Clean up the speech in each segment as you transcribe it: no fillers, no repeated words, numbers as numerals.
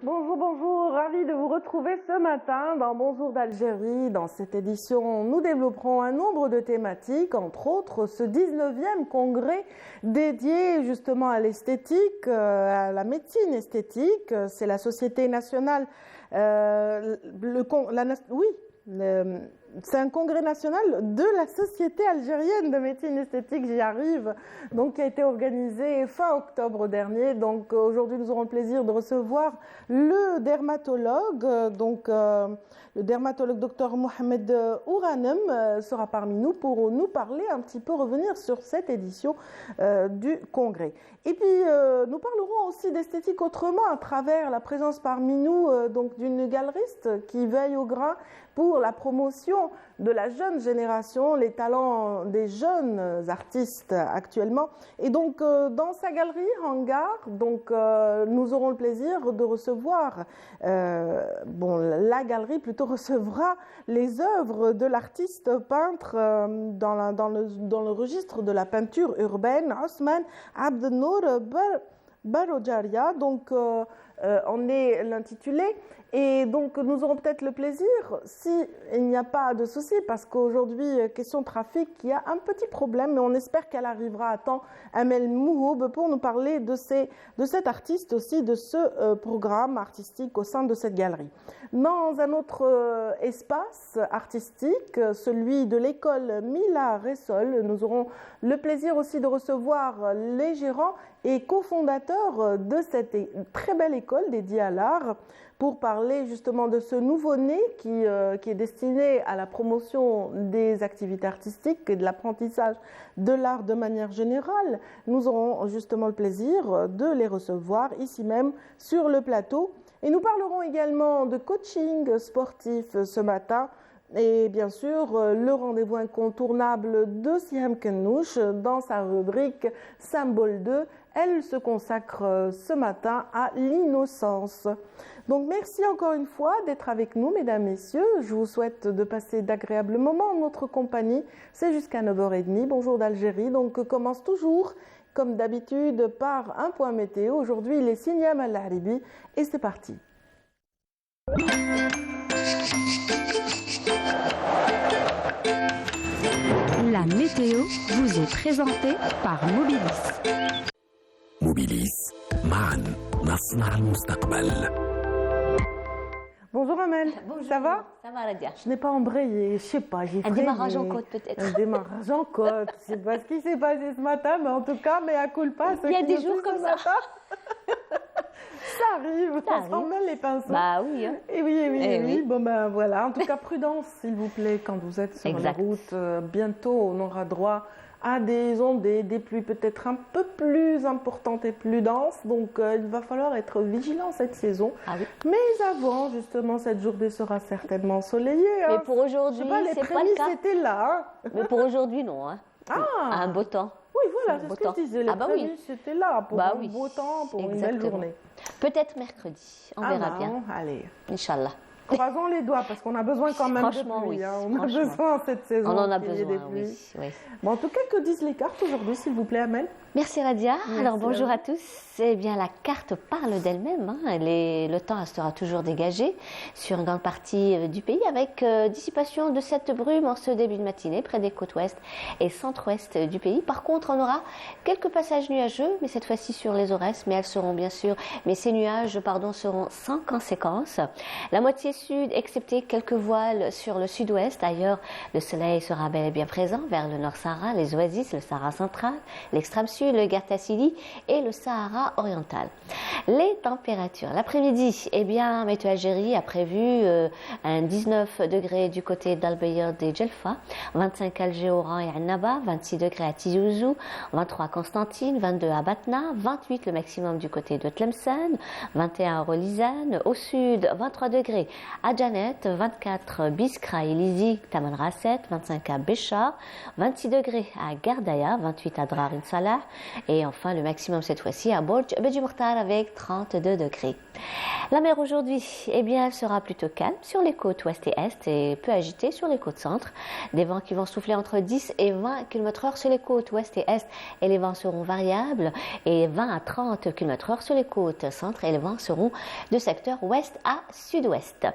Bonjour, bonjour, ravi de vous retrouver ce matin dans Bonjour d'Algérie. Dans cette édition, nous développerons un nombre de thématiques, entre autres ce 19e congrès dédié justement à l'esthétique, à la médecine esthétique. C'est la Société nationale, c'est un congrès national de la Société algérienne de médecine esthétique, j'y arrive, donc qui a été organisé fin octobre dernier. Donc aujourd'hui, nous aurons le plaisir de recevoir le dermatologue, le dermatologue Dr Mohamed Ouranem sera parmi nous pour nous parler un petit peu, revenir sur cette édition du congrès. Et puis nous parlerons aussi d'esthétique autrement à travers la présence parmi nous donc d'une galeriste qui veille au grain pour la promotion de la jeune génération, les talents des jeunes artistes actuellement. Et donc, dans sa galerie Hangar, nous aurons le plaisir de recevoir, la galerie plutôt recevra les œuvres de l'artiste peintre dans le registre de la peinture urbaine, Ousmane Abdelnour Barojaria. Donc, on est l'intitulé. Et donc, nous aurons peut-être le plaisir, s'il n'y a pas de souci, parce qu'aujourd'hui, question trafic, il y a un petit problème, mais on espère qu'elle arrivera à temps, Amel Mouhoub, pour nous parler de cet artiste aussi, de ce programme artistique au sein de cette galerie. Dans un autre espace artistique, celui de l'école Mila Ressol, nous aurons le plaisir aussi de recevoir les gérants et cofondateurs de cette très belle école dédiée à l'art, pour parler justement de ce nouveau-né qui est destiné à la promotion des activités artistiques et de l'apprentissage de l'art de manière générale. Nous aurons justement le plaisir de les recevoir ici même sur le plateau. Et nous parlerons également de coaching sportif ce matin. Et bien sûr, le rendez-vous incontournable de Siam Kennouch dans sa rubrique Symbole 2. Elle se consacre ce matin à l'innocence. Donc merci encore une fois d'être avec nous, mesdames, messieurs. Je vous souhaite de passer d'agréables moments en notre compagnie. C'est jusqu'à 9h30. Bonjour d'Algérie. Donc commence toujours, comme d'habitude, par un point météo. Aujourd'hui, il est Signam Al-Haribi et c'est parti. La météo vous est présentée par Mobilis. موبيليس معا نصنع المستقبل. Bonjour Amel, Bonjour. ça va? Ça va Radia. Je n'ai pas embrayé, je sais pas, j'ai Un freiné. démarrage en côte peut-être. Un démarrage en côte, je sais pas ce qui s'est passé ce matin, mais en tout cas, mea culpa. Il y a des jours comme ça. Ça arrive, on s'en mêle les pinceaux. Bah oui. Hein. Et oui, oui. Bon ben voilà, en tout cas prudence s'il vous plaît quand vous êtes sur Exact. la route. Bientôt on aura droit à des ondées, des pluies peut-être un peu plus importantes et plus denses. Donc il va falloir être vigilant cette saison. Ah oui. Mais avant, justement, cette journée sera certainement ensoleillée. Mais Hein. pour aujourd'hui, Les c'est pas le prémices cas. étaient là. Hein. Mais pour aujourd'hui, non. Hein. Ah, Un beau temps. oui, voilà, c'est c'est beau ce que temps. je disais. Les Ah bah oui. prémices étaient là pour Bah un oui. beau temps, pour une belle Exactement. journée. Peut-être mercredi. On verra bah, bien. Allez. Inch'Allah. Croisons les doigts parce qu'on a besoin quand même Franchement, de pluie. oui. Hein. On a Franchement. besoin cette saison. On en a qu'il y ait besoin, des pluies. oui. Bon, en tout cas, que disent les cartes aujourd'hui, s'il vous plaît, Amel? Merci Radia. Merci Alors à bonjour vous. à tous. Eh bien la carte parle d'elle-même. Hein. Le temps restera toujours dégagé sur une grande partie du pays avec dissipation de cette brume en ce début de matinée près des côtes ouest et centre-ouest du pays. Par contre, on aura quelques passages nuageux, mais cette fois-ci sur les Aurès, mais ces nuages seront sans conséquence. La moitié sud, excepté quelques voiles sur le sud-ouest. Ailleurs, le soleil sera bel et bien présent vers le Nord Sahara, les oasis, le Sahara central, l'extrême sud, le Gartassili et le Sahara oriental. Les températures. L'après-midi, eh bien, Météo Algérie a prévu un 19 degrés du côté d'Al-Bayad et Djelfa, 25 à Alger, Oran et Annaba, 26 degrés à Tizi Ouzou, 23 à Constantine, 22 à Batna, 28 le maximum du côté de Tlemcen, 21 à Rolizane, au sud 23 degrés à Janet, 24 Biskra et Lizy, Taman Rasset, 25 à Béchar, 26 degrés à Gardaya, 28 à Drar Salah et enfin le maximum cette fois-ci à Borj Beji Mokhtar avec 32 degrés. La mer aujourd'hui, eh bien, elle sera plutôt calme sur les côtes ouest et est et peu agitée sur les côtes centre. Des vents qui vont souffler entre 10 et 20 km/h sur les côtes ouest et est et les vents seront variables et 20 à 30 km/h sur les côtes centre et les vents seront de secteur ouest à sud-ouest.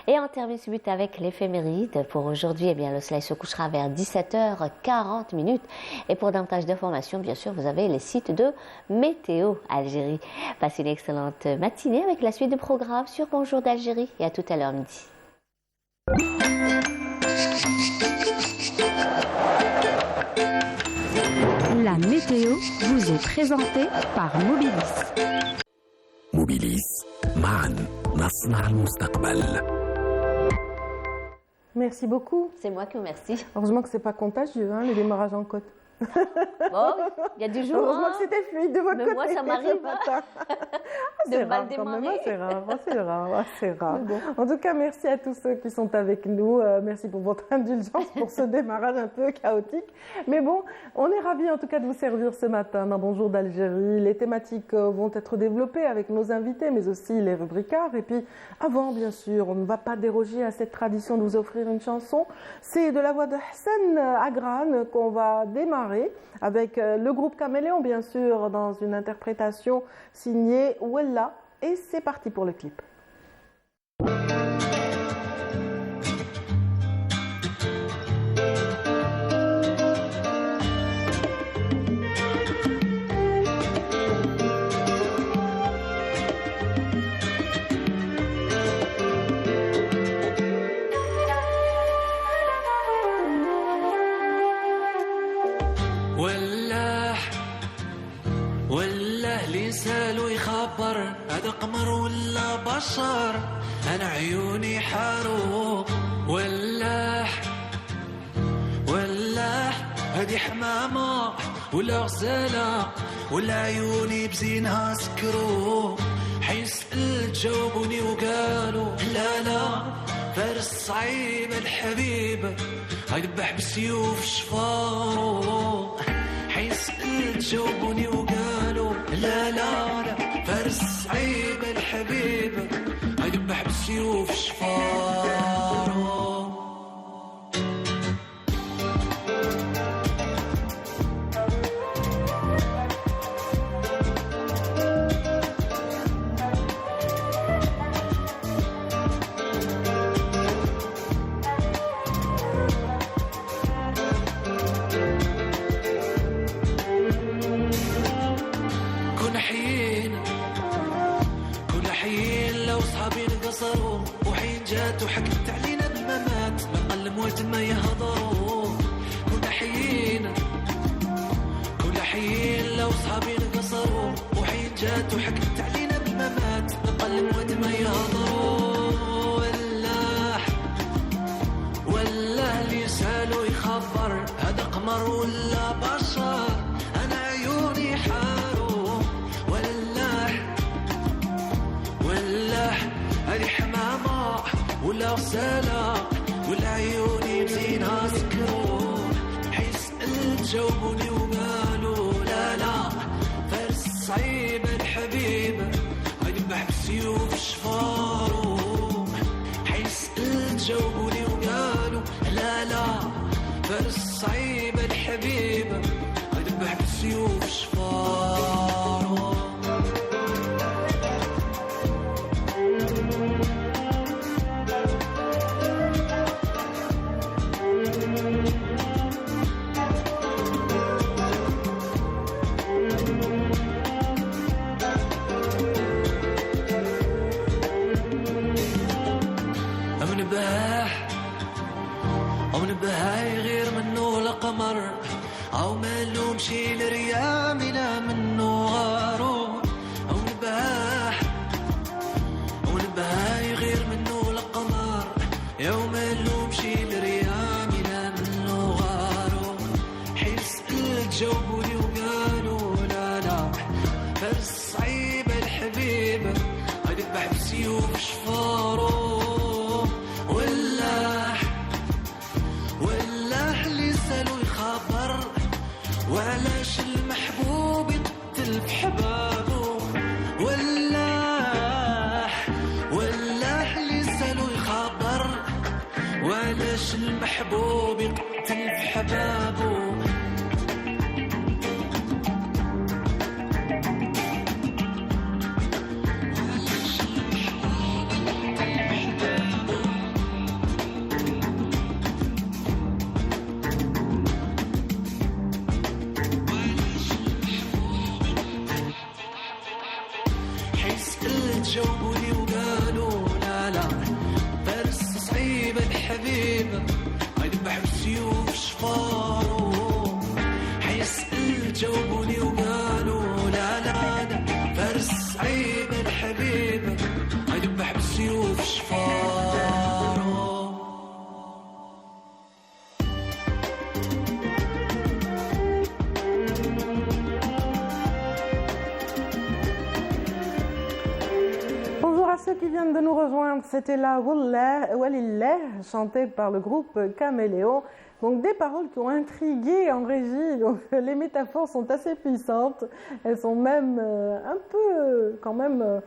Et on termine ce but avec l'éphéméride. Pour aujourd'hui, eh bien, le soleil se couchera vers 17h40. Et pour davantage d'informations, bien sûr, vous avez les sites de Météo Algérie. Passez une excellente matinée avec la suite du programme sur Bonjour d'Algérie et à tout à l'heure midi. La météo vous est présentée par Mobilis. موبيليس معا نصنع المستقبل. Merci beaucoup. C'est moi qui vous remercie. Heureusement que c'est pas contagieux, hein, les démarrages en côte. Bon, il y a du jour. Heureusement Hein. que c'était fluide de votre Mais côté. moi, ça m'arrive. C'est mal rare quand même, démarrer. c'est rare. C'est rare. Bon. En tout cas, merci à tous ceux qui sont avec nous. Merci pour votre indulgence pour ce démarrage un peu chaotique. Mais bon, on est ravis en tout cas de vous servir ce matin dans Bonjour d'Algérie. Les thématiques vont être développées avec nos invités, mais aussi les rubricards. Et puis, avant, bien sûr, on ne va pas déroger à cette tradition de vous offrir une chanson. C'est de la voix de Hassan Agran qu'on va démarrer avec le groupe Caméléon, bien sûr, dans une interprétation signée Wella. Et c'est parti pour le clip. هذا قمر ولا بشر أنا عيوني حارو ولاح هذه حمامة ولا غزالة ولا عيوني بزينها سكرو حيسأل جاوبوني وقالوا لا فارس صعيب الحبيب هيذبح بسيوف شفارو حيسأل جاوبوني وقالوا لا فارس صعيب الحبيب هيذبح بسيوف شفارو وحين جات وحكت علينا بالممات من قل موت ما يهضروا كنا حيين لو صحابي انقصروا وحين جات وحكت علينا بالممات من قل موت ما يهضروا ولا اللي يسالوا يخبر هذا قمر ولا بشر انا عيوني حارو ولا هذه حمامة ولا غسالة ولا عيوني بزينها سكروا حيسأل جاوبوني وقالوا لا فارس صعيب الحبيب هيذبح بسيوف شفارو حيسأل جاوبوني وقالوا لا فارس صعيب الحبيب هيذبح بسيوف شفارو بهاي غير منه لقمر أو مالو مشي لريام لا منه غارو أو نبهاي غير منه لقمر أو مالو مشي لريام لا منه غارو حيسأل جاوبوني وقالوا لا فارس صعيب الحبيب هيذبح بسيوف شفارو وعلاش المحبوب يقتل في حبابه ولاح اللي سالو يخبر وعلاش المحبوب يقتل في حبابه جاوبوني وقالوا لا لا فارس صعيب الحبيب يذبح بسيوف شفاره حيسأل جاوبوني وقالوا لا لا لا فارس صعيب الحبيب يذبح بسيوف شفاره. Bonjour à ceux qui viennent de nous rejoindre, c'était la Walillah, chantée par le groupe Caméléon. Donc des paroles qui ont intrigué en régie, donc les métaphores sont assez puissantes, elles sont même un peu quand même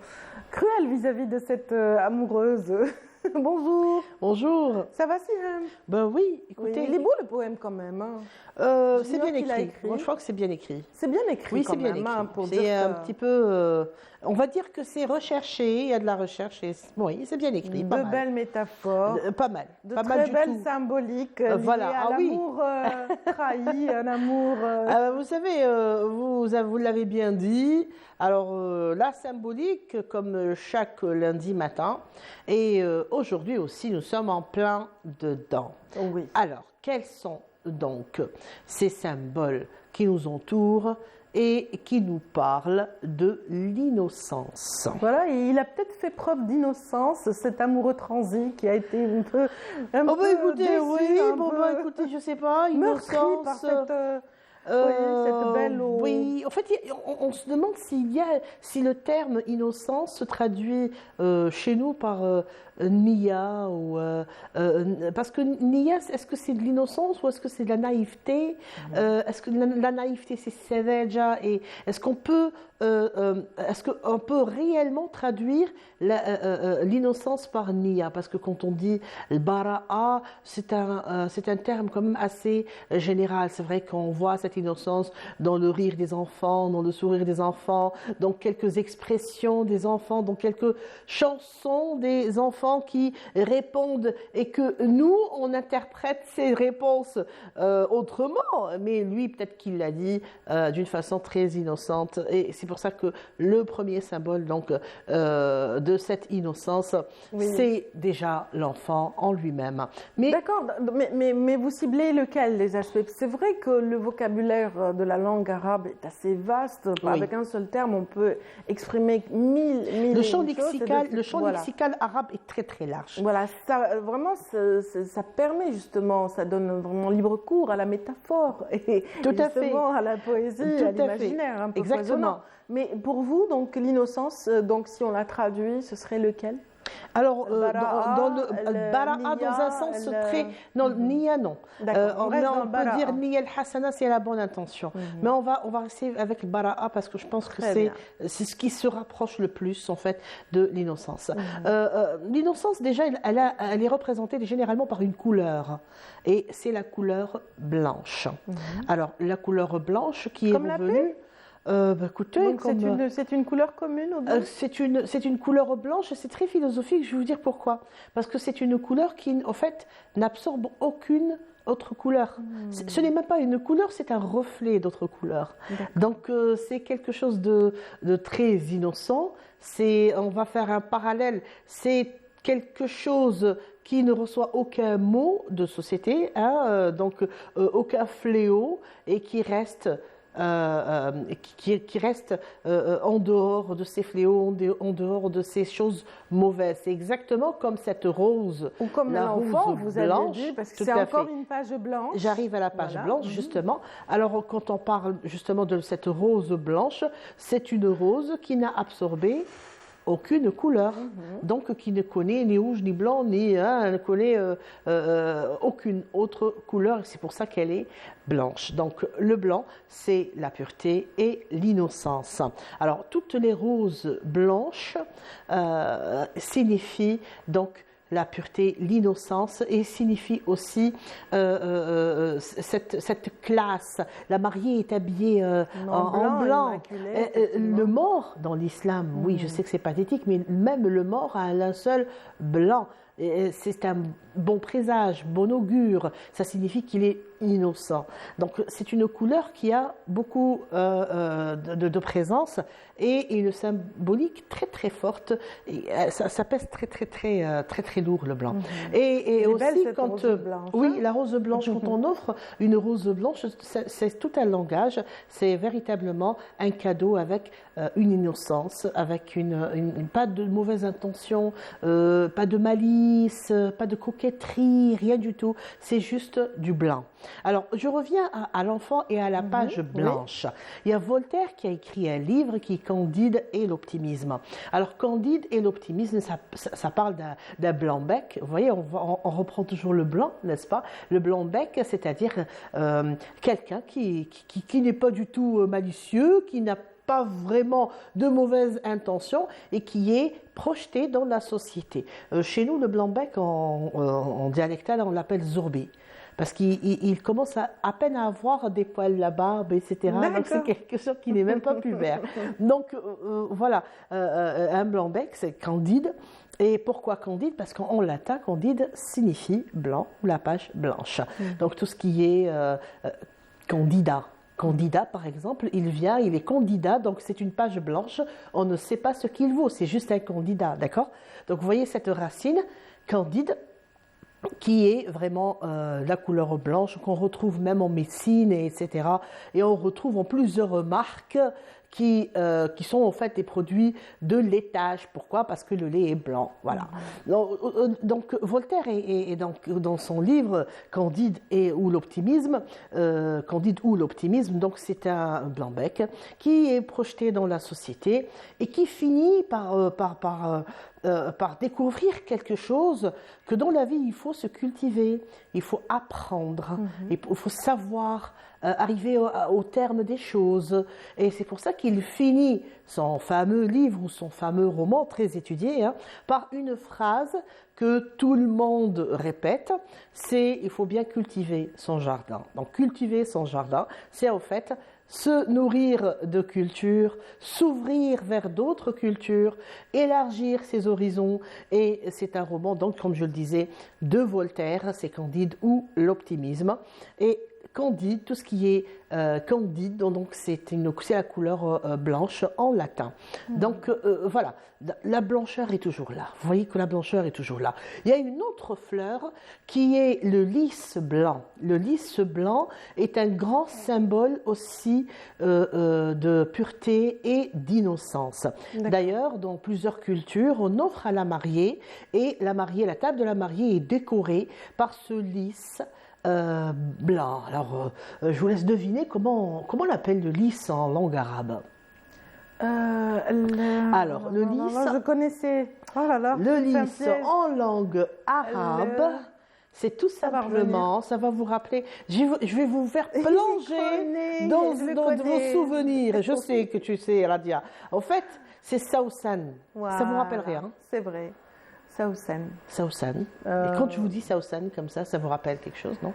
cruelles vis-à-vis de cette amoureuse. Bonjour. Bonjour. Ça va Siham? Ben oui, écoutez. Oui, il est beau le poème quand même. Hein. C'est bien écrit. Moi, je crois que c'est bien écrit. C'est bien écrit. Oui, quand c'est bien même, écrit. hein, pour c'est dire un petit peu. On va dire que c'est recherché. Il y a de la recherche. Et oui, c'est bien écrit. De Pas mal. belles métaphores. Pas mal. De pas très mal du belles tout. symboliques Voilà. liées à l'amour trahi, un amour. Vous savez, vous l'avez bien dit. Alors, la symbolique, comme chaque lundi matin, et aujourd'hui aussi, nous sommes en plein dedans. Oui. Alors, quels sont donc ces symboles qui nous entourent et qui nous parlent de l'innocence? Voilà, et il a peut-être fait preuve d'innocence, cet amoureux transi qui a été un peu Écoutez, déçu, oui, un peu écoutez, je sais pas, meurtri innocence. par cette belle eau. Oui, en fait, on se demande si le terme innocence se traduit chez nous par Nia ou parce que Nia, est-ce que c'est de l'innocence ou est-ce que c'est de la naïveté? Est-ce que la naïveté c'est Seveja et est-ce qu'on peut réellement traduire l'innocence par Nia? Parce que quand on dit le bara'a, c'est un terme quand même assez général. C'est vrai qu'on voit cette innocence dans le rire des enfants, dans le sourire des enfants, dans quelques expressions des enfants, dans quelques chansons des enfants qui répondent et que nous, on interprète ces réponses autrement. Mais lui, peut-être qu'il l'a dit d'une façon très innocente. Et c'est pour ça que le premier symbole donc, de cette innocence, c'est déjà l'enfant en lui-même. D'accord, mais vous ciblez lequel des aspects? C'est vrai que le vocabulaire de la langue arabe est assez vaste. Avec un seul terme, on peut exprimer mille le champ choses. lexical arabe est très très large. Voilà, ça, vraiment, ça permet justement, ça donne vraiment libre cours à la métaphore et justement à la poésie, à l'imaginaire un peu foisonnant. Mais pour vous, donc l'innocence, donc si on la traduit, ce serait lequel? Alors, dans le bara'a, dans un sens très... Non, Nia, non. On peut dire Nia al-Hasana, c'est la bonne intention. Mais on va rester avec le bara'a parce que je pense que c'est ce qui se rapproche le plus, en fait, de l'innocence. L'innocence, déjà, elle est représentée généralement par une couleur. Et c'est la couleur blanche. Alors, la couleur blanche qui est revenue... écoutez, donc c'est une couleur commune aux deux? C'est une couleur blanche, c'est très philosophique, je vais vous dire pourquoi. Parce que c'est une couleur qui, en fait, n'absorbe aucune autre couleur. Ce n'est même pas une couleur, c'est un reflet d'autre couleur. Donc c'est quelque chose de très innocent. On va faire un parallèle, c'est quelque chose qui ne reçoit aucun mot de société, donc aucun fléau, et qui reste... qui reste en dehors de ces fléaux, en dehors de ces choses mauvaises. C'est exactement comme cette rose. Ou comme l'enfant, vous avez dit, parce que c'est encore une page blanche. J'arrive à la page blanche, justement. Alors, quand on parle justement de cette rose blanche, c'est une rose qui n'a absorbé aucune couleur, donc qui ne connaît ni rouge, ni blanc, ni ne connaît aucune autre couleur, et c'est pour ça qu'elle est blanche. Donc le blanc, c'est la pureté et l'innocence. Alors toutes les roses blanches signifient donc la pureté, l'innocence, et signifie aussi cette classe. La mariée est habillée en blanc. Le mort dans l'islam, oui, je sais que c'est pathétique, mais même le mort a un linceul blanc. C'est un bon présage, bon augure, ça signifie qu'il est innocent. Donc c'est une couleur qui a beaucoup de présence et une symbolique très très forte. Et, ça pèse très lourd le blanc. Et aussi belle, quand rose blanche, oui, la rose blanche, quand on offre une rose blanche, c'est tout un langage. C'est véritablement un cadeau avec une innocence, avec pas de mauvaise intention, pas de malice, pas de coquetterie, rien du tout. C'est juste du blanc. Alors, je reviens à l'enfant et à la page blanche. Il y a Voltaire qui a écrit un livre qui est Candide et l'optimisme. Alors, Candide et l'optimisme, ça parle d'un blanc-bec. Vous voyez, on reprend toujours le blanc, n'est-ce pas? Le blanc-bec, c'est-à-dire quelqu'un qui n'est pas du tout malicieux, qui n'a pas vraiment de mauvaises intentions et qui est projeté dans la société. Chez nous, le blanc-bec, en dialectal, on l'appelle zorbé. Parce qu'il commence à peine à avoir des poils, la barbe, etc. Donc c'est quelque chose qui n'est même pas pubère. Donc voilà, un blanc-bec, c'est Candide. Et pourquoi Candide? Parce qu'en latin, Candide signifie blanc ou la page blanche. Donc tout ce qui est candidat. Candidat, par exemple, il est candidat, donc c'est une page blanche, on ne sait pas ce qu'il vaut, c'est juste un candidat, d'accord? Donc vous voyez cette racine, Candide, qui est vraiment la couleur blanche, qu'on retrouve même en médecine, etc. Et on retrouve en plusieurs marques qui sont en fait des produits de laitage. Pourquoi? Parce que le lait est blanc. Voilà. Donc Voltaire est dans son livre Candide ou l'optimisme, donc c'est un blanc-bec qui est projeté dans la société et qui finit par découvrir quelque chose que dans la vie il faut se cultiver, il faut apprendre, il faut savoir arriver au terme des choses. Et c'est pour ça qu'il finit son fameux livre ou son fameux roman très étudié par une phrase que tout le monde répète, c'est il faut bien cultiver son jardin. Donc cultiver son jardin, c'est en fait se nourrir de culture, s'ouvrir vers d'autres cultures, élargir ses horizons. Et c'est un roman, donc, comme je le disais, de Voltaire, c'est Candide ou l'optimisme. Et Candide, tout ce qui est candide, donc c'est la couleur blanche en latin. Donc voilà, la blancheur est toujours là. Vous voyez que la blancheur est toujours là. Il y a une autre fleur qui est le lys blanc. Le lys blanc est un grand symbole aussi de pureté et d'innocence. D'ailleurs, dans plusieurs cultures, on offre à la mariée, et la table de la mariée est décorée par ce lys blanc. Alors, je vous laisse deviner comment on appelle le lys en langue arabe. Alors, le lys. Je connaissais. Oh là là, le lys en langue arabe. C'est tout simplement, ça va vous rappeler, je vais vous faire plonger dans vos souvenirs. Je sais que tu sais, Radia. En fait, c'est Saousan. Voilà. Ça vous rappelle rien? C'est vrai. Saousan. Saousan. Et quand je vous dis Saousan comme ça vous rappelle quelque chose, non?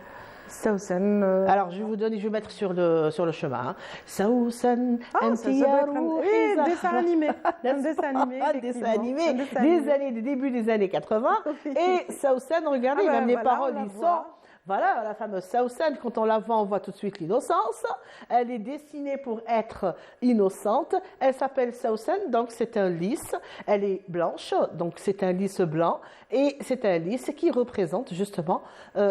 Saousan. Alors, je vais mettre sur le chemin. Saousan, oui, dessin animé. Un dessin animé. Début des années 80. Et Saousan, regardez, même les paroles, ils sortent. Voilà, la fameuse Saousan, quand on la voit, on voit tout de suite l'innocence. Elle est dessinée pour être innocente. Elle s'appelle Saousan, donc c'est un lys. Elle est blanche, donc c'est un lys blanc. Et c'est un lys qui représente justement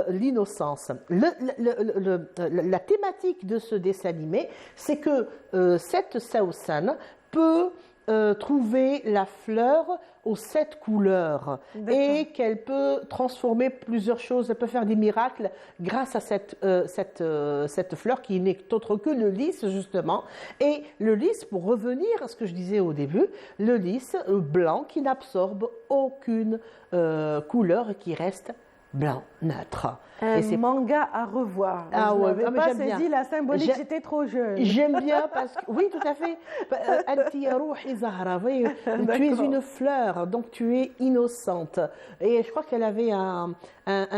l'innocence. La thématique de ce dessin animé, c'est que cette Saousan peut trouver la fleur aux 7 couleurs D'accord. et qu'elle peut transformer plusieurs choses, elle peut faire des miracles grâce à cette fleur qui n'est autre que le lys justement. Et le lys, pour revenir à ce que je disais au début, le lys blanc qui n'absorbe aucune couleur et qui reste blanc, neutre. Un Et c'est manga à revoir. Ah Je ouais, n'avais ah, mais pas j'aime bien. saisi la symbolique, J'ai- j'étais trop jeune. J'aime bien parce que, oui, tout à fait. Anti ya ruhi Zahra, oui, tu es D'accord. une fleur, donc tu es innocente. Et je crois qu'elle avait un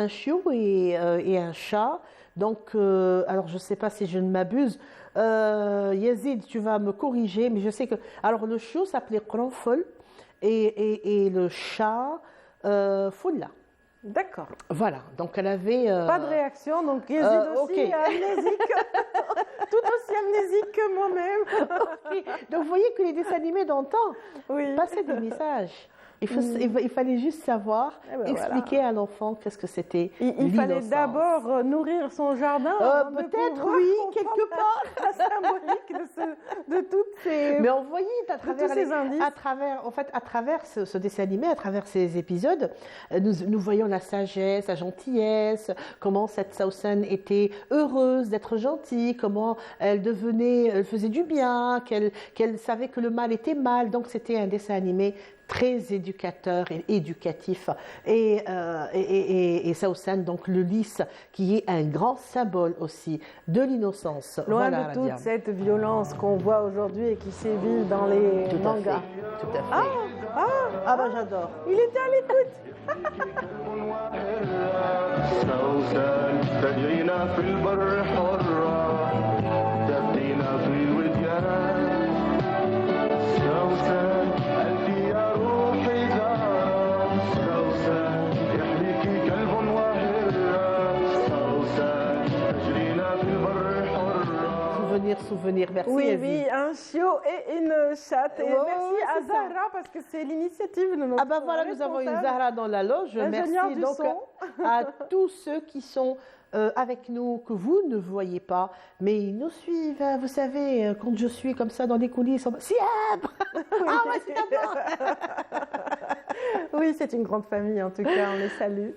chiot et un chat. Donc, alors je ne sais pas si je ne m'abuse. Yazid, tu vas me corriger, mais je sais que. Alors, le chiot s'appelait Qranfol et le chat Foula. D'accord. Voilà, donc elle avait. Pas de réaction, donc Yazid aussi ok. amnésique. Tout aussi amnésique que moi-même. Donc, vous voyez que les dessins animés d'antan Oui. passaient des messages. Il fallait juste savoir Eh ben expliquer à l'enfant qu'est-ce que c'était. Il fallait l'innocence. d'abord nourrir son jardin. avant de Peut-être, pouvoir oui, comprendre quelque part. La symbolique de toutes ces. Mais on voyait à travers, tous ces indices. à travers ce dessin animé, à travers ces épisodes, nous voyons la sagesse, la gentillesse, comment cette Sausan était heureuse d'être gentille, comment elle faisait du bien, qu'elle savait que le mal était mal. Donc c'était un dessin animé très éducateur et éducatif. Et Sausan, donc le lys, qui est un grand symbole aussi de l'innocence. Loin Voilà, de toute Radia. cette violence qu'on voit aujourd'hui et qui sévit dans les Tout à mangas. fait, tout à fait. Ah bah j'adore. Il était à l'écoute. سوسن تجرينا في البر حرة تبدينا في الوديان سوسن أنت يا روحي زهرة سوسن يحميكي كلب وهرة سوسن تجرينا في البر حرة Souvenir, merci Oui, Yazid. oui, un chiot et une chatte. Et Ouais, merci ouais, à c'est ça. Zahra parce que c'est l'initiative de notre Ah ben voilà, nous avons une responsable. Zahra dans la loge. L'ingénieur Merci du donc son. à tous ceux qui sont avec nous, que vous ne voyez pas, mais ils nous suivent. Vous savez, quand je suis comme ça dans les coulisses, on va... Siab Ah ouais, c'est d'abord Oui, c'est une grande famille en tout cas, on les salue.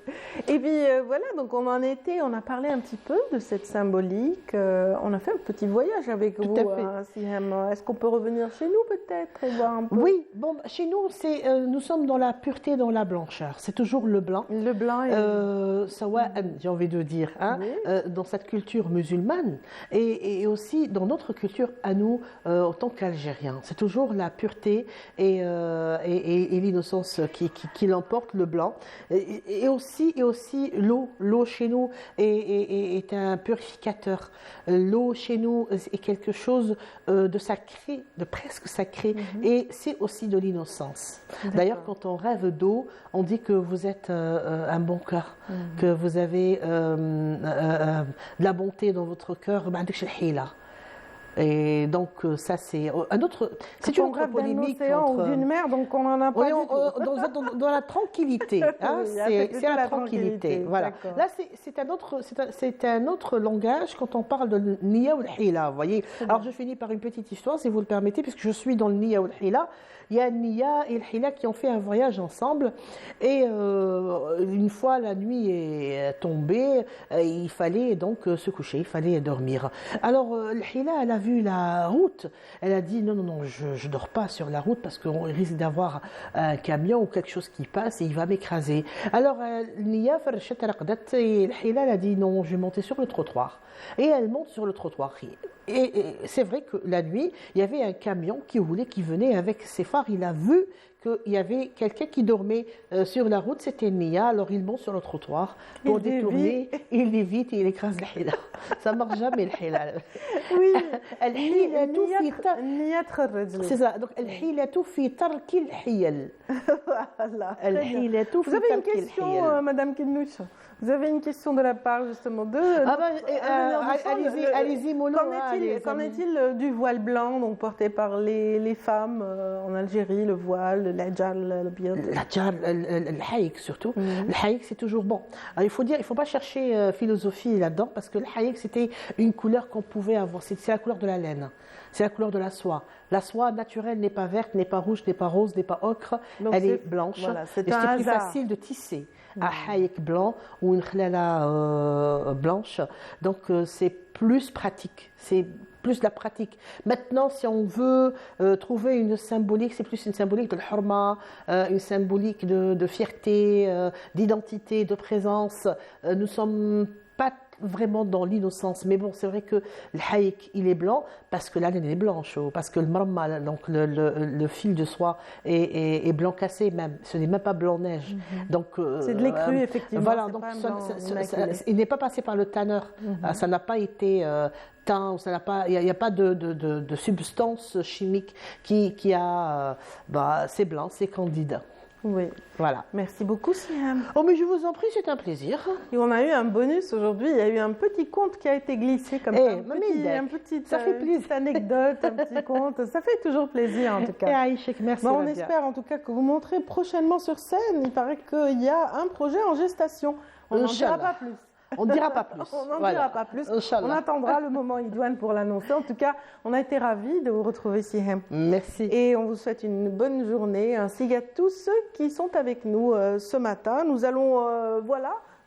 Et puis voilà, donc on en était, on a parlé un petit peu de cette symbolique. On a fait un petit voyage avec Tout vous, à fait. hein, Siham. Est-ce qu'on peut revenir chez nous peut-être et voir un peu Oui, bon, chez nous, nous sommes dans la pureté, dans la blancheur. C'est toujours le blanc. le blanc et Sawa'an, j'ai envie de dire, hein, Oui. dans cette culture musulmane et aussi dans notre culture à nous, en tant qu'Algériens. C'est toujours la pureté et l'innocence qui l'emporte, le blanc. Et aussi l'eau. L'eau chez nous est un purificateur. L'eau chez nous est quelque chose de sacré, de presque sacré. Et c'est aussi de l'innocence. D'ailleurs, quand on rêve d'eau, on dit que vous êtes un bon cœur, que vous avez de la bonté dans votre cœur. Et donc ça c'est un autre, c'est une on autre rêve d'un polémique océan entre ou d'une mer, donc on n'en a pas oui, du tout. dans la tranquillité, hein, Oui, c'est plutôt la la tranquillité. tranquillité, Voilà. d'accord. Là, c'est un autre langage quand on parle de Niya ou le Hila. Vous voyez. Alors, je finis par une petite histoire, si vous le permettez, puisque je suis dans le Niya ou le Hila. Il y a Niya et le Hila qui ont fait un voyage ensemble. Et une fois la nuit est tombée, il fallait donc se coucher, il fallait dormir. Alors, le Hila, elle a vu la route. Elle a dit non, je dors pas sur la route parce qu'on risque d'avoir un camion ou quelque chose qui passe et il va m'écraser. Alors, Niya et le Hila, elle a dit non, je vais monter sur le trottoir. Et elle monte sur le trottoir. Et c'est vrai que la nuit, il y avait un camion qui roulait, qui venait avec ses phares. Il a vu qu'il y avait quelqu'un qui dormait sur la route, c'était Nia. Alors il monte sur le trottoir pour Il détourner, il l'évite et il écrase le Hila. Ça ne marche jamais le Hila. Oui, الحيلة في ترك نية الرجل. c'est ça. Donc الحيلة في ترك الحيل. Voilà. الحيلة Vous في avez une ترك question, الحيل. Madame Kidnouch? Vous avez une question de la part justement de. Ah ben, ingénieur du son. allez-y, Molo. Qu'en est-il du voile blanc donc porté par les femmes en Algérie, le voile, l'adjar, le biyad? Le haïk surtout. Le haïk, c'est toujours bon. Alors, il ne faut pas chercher philosophie là-dedans parce que le haïk, c'était une couleur qu'on pouvait avoir. C'est la couleur de la laine, c'est la couleur de la soie. La soie naturelle n'est pas verte, n'est pas rouge, n'est pas rose, n'est pas ocre, Donc elle c'est- est blanche. voilà, c'est et un c'est plus hasard. facile de tisser un haïk blanc ou une khlala blanche. Donc c'est plus pratique, c'est plus de la pratique. Maintenant, si on veut trouver une symbolique, c'est plus une symbolique de l'horma, une symbolique de fierté, d'identité, de présence. Nous sommes pas vraiment dans l'innocence, mais bon, c'est vrai que le haïk, il est blanc parce que la laine est blanche, ou parce que le marma, donc le fil de soie est blanc cassé même, ce n'est même pas blanc neige. Donc C'est de l'écru, effectivement. Voilà, c'est donc pas un ça- blanc ça- immaculé. il n'est pas passé par le tanneur. Ça n'a pas été teint, ça n'a pas, il n'y a pas de substance chimique qui a, c'est blanc, c'est candide. Oui. Voilà. Merci beaucoup, Siam. Oh, mais je vous en prie, c'est un plaisir. Et on a eu un bonus aujourd'hui. Il y a eu un petit conte qui a été glissé comme Eh, ça. Mamie, Un petit, ça fait une plaisir. petite anecdote, un petit conte. Ça fait toujours plaisir, en tout Et cas. Aïchek, merci. On Rabia. espère en tout cas que vous montrez prochainement sur scène. Il paraît qu'il y a un projet en gestation. On n'en dira Inch'Allah. pas plus. On ne dira pas plus. On n'en Voilà. dira pas plus. Inch'Allah. On attendra le moment idoine pour l'annoncer. En tout cas, on a été ravis de vous retrouver, Sihem. Merci. Et on vous souhaite une bonne journée, ainsi qu'à tous ceux qui sont avec nous ce matin. Nous allons,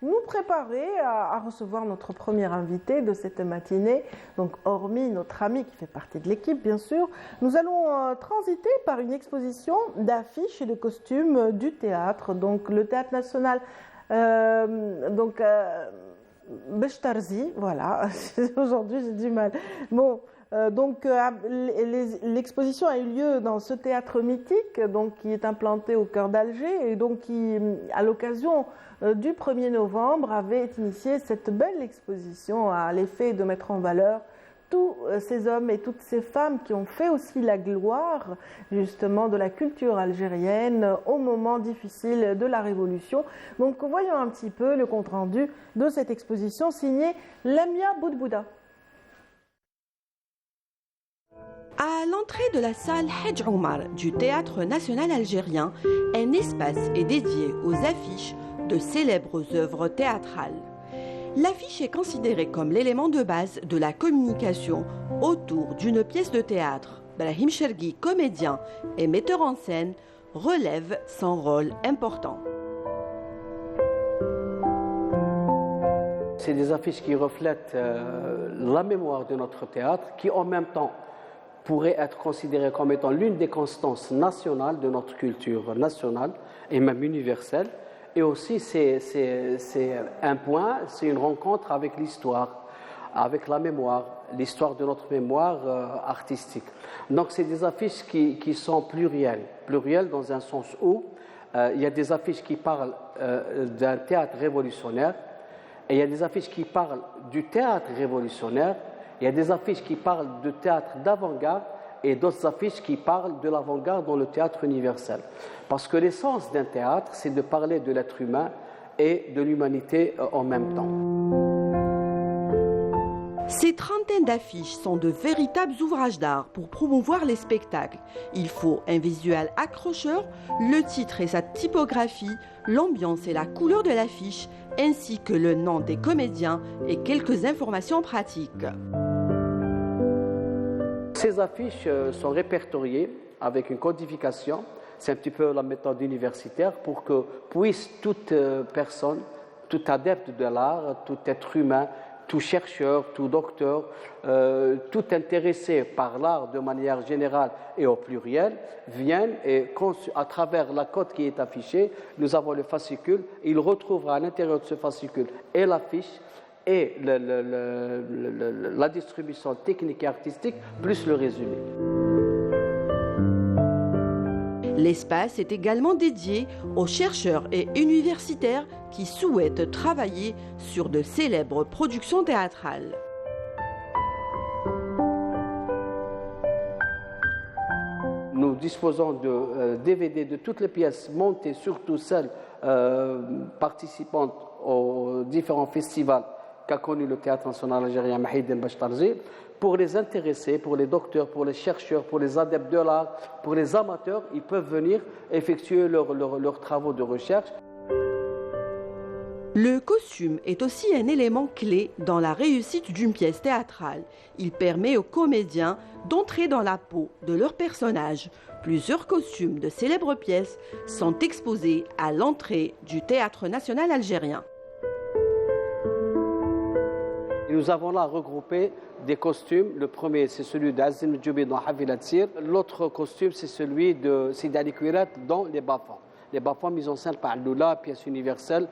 nous préparer à recevoir notre premier invité de cette matinée. Donc, hormis notre ami qui fait partie de l'équipe, bien sûr, nous allons transiter par une exposition d'affiches et de costumes du théâtre. Donc, le Théâtre National, Bechtarzi, voilà. Aujourd'hui, j'ai du mal. Bon. L'exposition a eu lieu dans ce théâtre mythique, donc qui est implanté au cœur d'Alger, et donc qui, à l'occasion du 1er novembre, avait initié cette belle exposition à l'effet de mettre en valeur tous ces hommes et toutes ces femmes qui ont fait aussi la gloire justement de la culture algérienne au moment difficile de la Révolution. Donc voyons un petit peu le compte-rendu de cette exposition signée Lamia Boudbouda. À l'entrée de la salle Hedj Omar du Théâtre national algérien, un espace est dédié aux affiches de célèbres œuvres théâtrales. L'affiche est considérée comme l'élément de base de la communication autour d'une pièce de théâtre. Brahim Chergui, comédien et metteur en scène, relève son rôle important. C'est des affiches qui reflètent la mémoire de notre théâtre, qui en même temps pourrait être considérée comme étant l'une des constances nationales de notre culture nationale et même universelle. Et aussi, c'est un point, c'est une rencontre avec l'histoire, avec la mémoire, l'histoire de notre mémoire artistique. Donc, c'est des affiches qui sont plurielles dans un sens où il y a des affiches qui parlent d'un théâtre révolutionnaire, et il y a des affiches qui parlent du théâtre révolutionnaire, il y a des affiches qui parlent de théâtre d'avant-garde, et d'autres affiches qui parlent de l'avant-garde dans le théâtre universel. Parce que l'essence d'un théâtre, c'est de parler de l'être humain et de l'humanité en même temps. Ces trentaines d'affiches sont de véritables ouvrages d'art pour promouvoir les spectacles. Il faut un visuel accrocheur, le titre et sa typographie, l'ambiance et la couleur de l'affiche, ainsi que le nom des comédiens et quelques informations pratiques. Ces affiches sont répertoriées avec une codification. C'est un petit peu la méthode universitaire pour que puisse toute personne, tout adepte de l'art, tout être humain, tout chercheur, tout docteur, tout intéressé par l'art de manière générale et au pluriel, viennent et à travers la cote qui est affichée, nous avons le fascicule. Il retrouvera à l'intérieur de ce fascicule et l'affiche et la distribution technique et artistique, plus le résumé. L'espace est également dédié aux chercheurs et universitaires qui souhaitent travailler sur de célèbres productions théâtrales. Nous disposons de DVD de toutes les pièces montées, surtout celles participantes aux différents festivals qu'a connu le Théâtre national algérien Mahid El Bechtarzi, pour les intéressés, pour les docteurs, pour les chercheurs, pour les adeptes de l'art, pour les amateurs, ils peuvent venir effectuer leurs travaux de recherche. Le costume est aussi un élément clé dans la réussite d'une pièce théâtrale. Il permet aux comédiens d'entrer dans la peau de leur personnage. Plusieurs costumes de célèbres pièces sont exposés à l'entrée du Théâtre national algérien. Nous avons là regroupé des costumes. Le premier, c'est celui d'Azim Djoubi dans Havilat Sir. L'autre costume, c'est celui de Sidi Ali Kouirat dans Les Bafans. Les Bafans mis en scène par Lula, pièce universelle.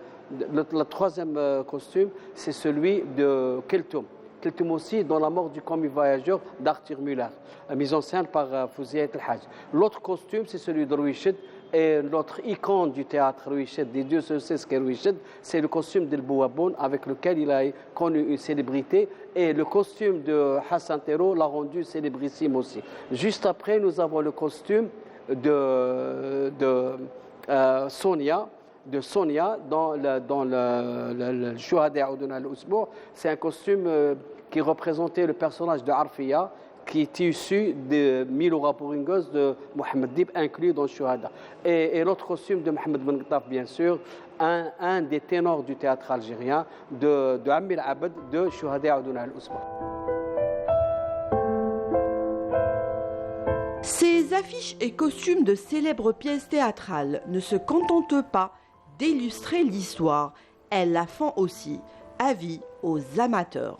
Le troisième costume, c'est celui de Keltoum. Keltoum aussi dans La mort du commis voyageur d'Arthur Müller, mis en scène par Fouziat El Haj. L'autre costume, c'est celui de Rouiched. Et notre icône du théâtre Rouiched, des dieux se sait ce qu'est Rouiched, c'est le costume d'El Bouaboun avec lequel il a connu une célébrité. Et le costume de Hassan Tero l'a rendu célébrissime aussi. Juste après, nous avons le costume de Sonia dans le Shuhada Ouduna al-Usbou. C'est un costume qui représentait le personnage de Arfia, qui est issu de Milo Raporingos de Mohamed Dib, inclus dans le Shuhada. Et l'autre costume de Mohamed Ben Ghtaf, bien sûr, un des ténors du théâtre algérien, de Amir Abed, de Shuhada Ouduna al-Usbou. Ces affiches et costumes de célèbres pièces théâtrales ne se contentent pas d'illustrer l'histoire, elles la font aussi. Avis aux amateurs.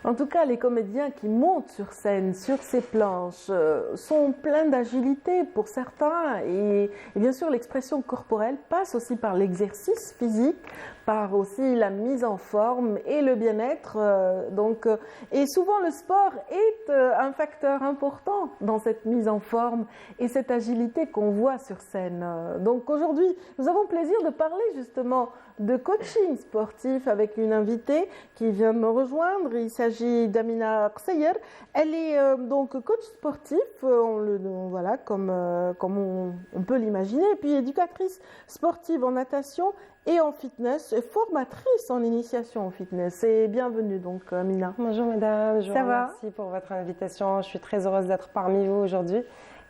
En tout cas, les comédiens qui montent sur scène, sur ces planches, sont pleins d'agilité pour certains. Et bien sûr, l'expression corporelle passe aussi par l'exercice physique, par aussi la mise en forme et le bien-être. Et souvent, le sport est un facteur important dans cette mise en forme et cette agilité qu'on voit sur scène. Donc aujourd'hui, nous avons le plaisir de parler justement de coaching sportif avec une invitée qui vient de me rejoindre. Il s'agit d'Amina Qsayer. Elle est donc coach sportif, voilà, comme on peut l'imaginer, et puis éducatrice sportive en natation et en fitness, et formatrice en initiation en fitness. Et bienvenue donc Amina. Bonjour mesdames, je vous Ça va? remercie pour votre invitation. Je suis très heureuse d'être parmi vous aujourd'hui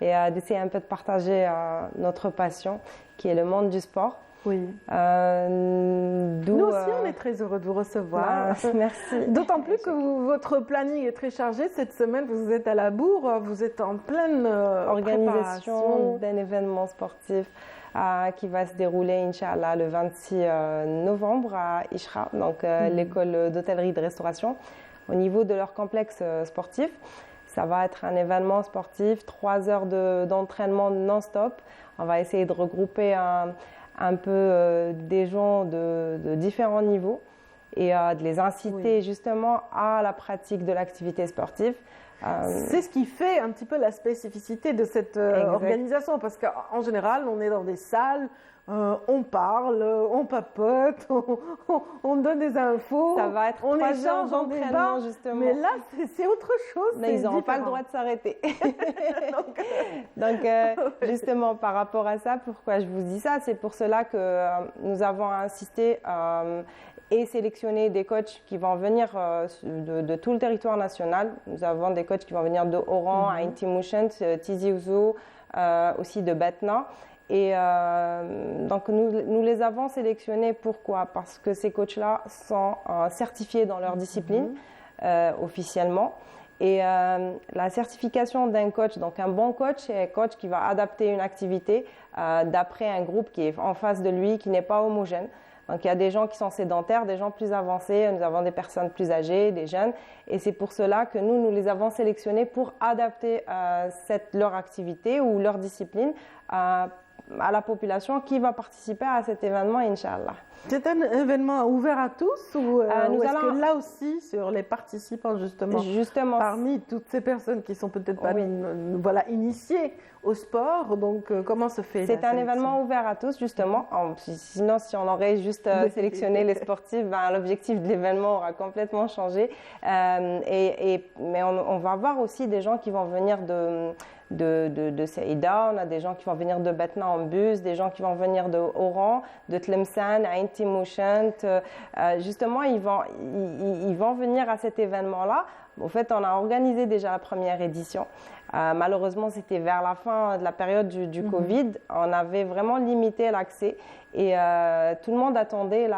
et d'essayer un peu de partager notre passion qui est le monde du sport. Oui. Nous aussi, on est très heureux de vous recevoir. Merci. D'autant plus que votre planning est très chargé. Cette semaine, vous êtes à la bourre, vous êtes en pleine organisation d'un événement sportif qui va se dérouler, Inch'Allah, le 26 novembre à Ishra, donc l'école d'hôtellerie et de restauration, au niveau de leur complexe sportif. Ça va être un événement sportif, 3 heures d'entraînement non-stop. On va essayer de regrouper un peu des gens de différents niveaux et de les inciter justement à la pratique de l'activité sportive. C'est ce qui fait un petit peu la spécificité de cette organisation, parce qu'en général, on est dans des salles, on parle, on papote, on donne des infos, ça va être on 3 heures échange, on débat, d'entraînement justement. mais là, c'est autre chose. Mais ils n'auront pas le droit de s'arrêter. Donc justement, par rapport à ça, pourquoi je vous dis ça, c'est pour cela que nous avons insisté et sélectionné des coachs qui vont venir de tout le territoire national. Nous avons des coachs qui vont venir de Oran, Ain Timouchent, Tizi Ouzou, aussi de Batna. Et donc nous les avons sélectionnés. Pourquoi? Parce que ces coachs-là sont certifiés dans leur discipline officiellement. Et la certification d'un coach, donc un bon coach, c'est un coach qui va adapter une activité d'après un groupe qui est en face de lui, qui n'est pas homogène. Donc il y a des gens qui sont sédentaires, des gens plus avancés, nous avons des personnes plus âgées, des jeunes. Et c'est pour cela que nous les avons sélectionnés pour adapter leur activité ou leur discipline à la population qui va participer à cet événement, Inch'Allah. C'est un événement ouvert à tous ou est-ce que là aussi, sur les participants justement, parmi toutes ces personnes qui sont peut-être pas initiées au sport, donc comment se fait? C'est un événement ouvert à tous justement. Sinon, si on aurait juste sélectionné les sportifs, l'objectif de l'événement aura complètement changé. Mais on va avoir aussi des gens qui vont venir de Saïda, on a des gens qui vont venir de Batna en bus, des gens qui vont venir de Oran, de Tlemcen, Ain Timouchent. Justement, ils vont venir à cet événement-là. En fait, on a organisé déjà la première édition Malheureusement, c'était vers la fin de la période du Covid. On avait vraiment limité l'accès et tout le monde attendait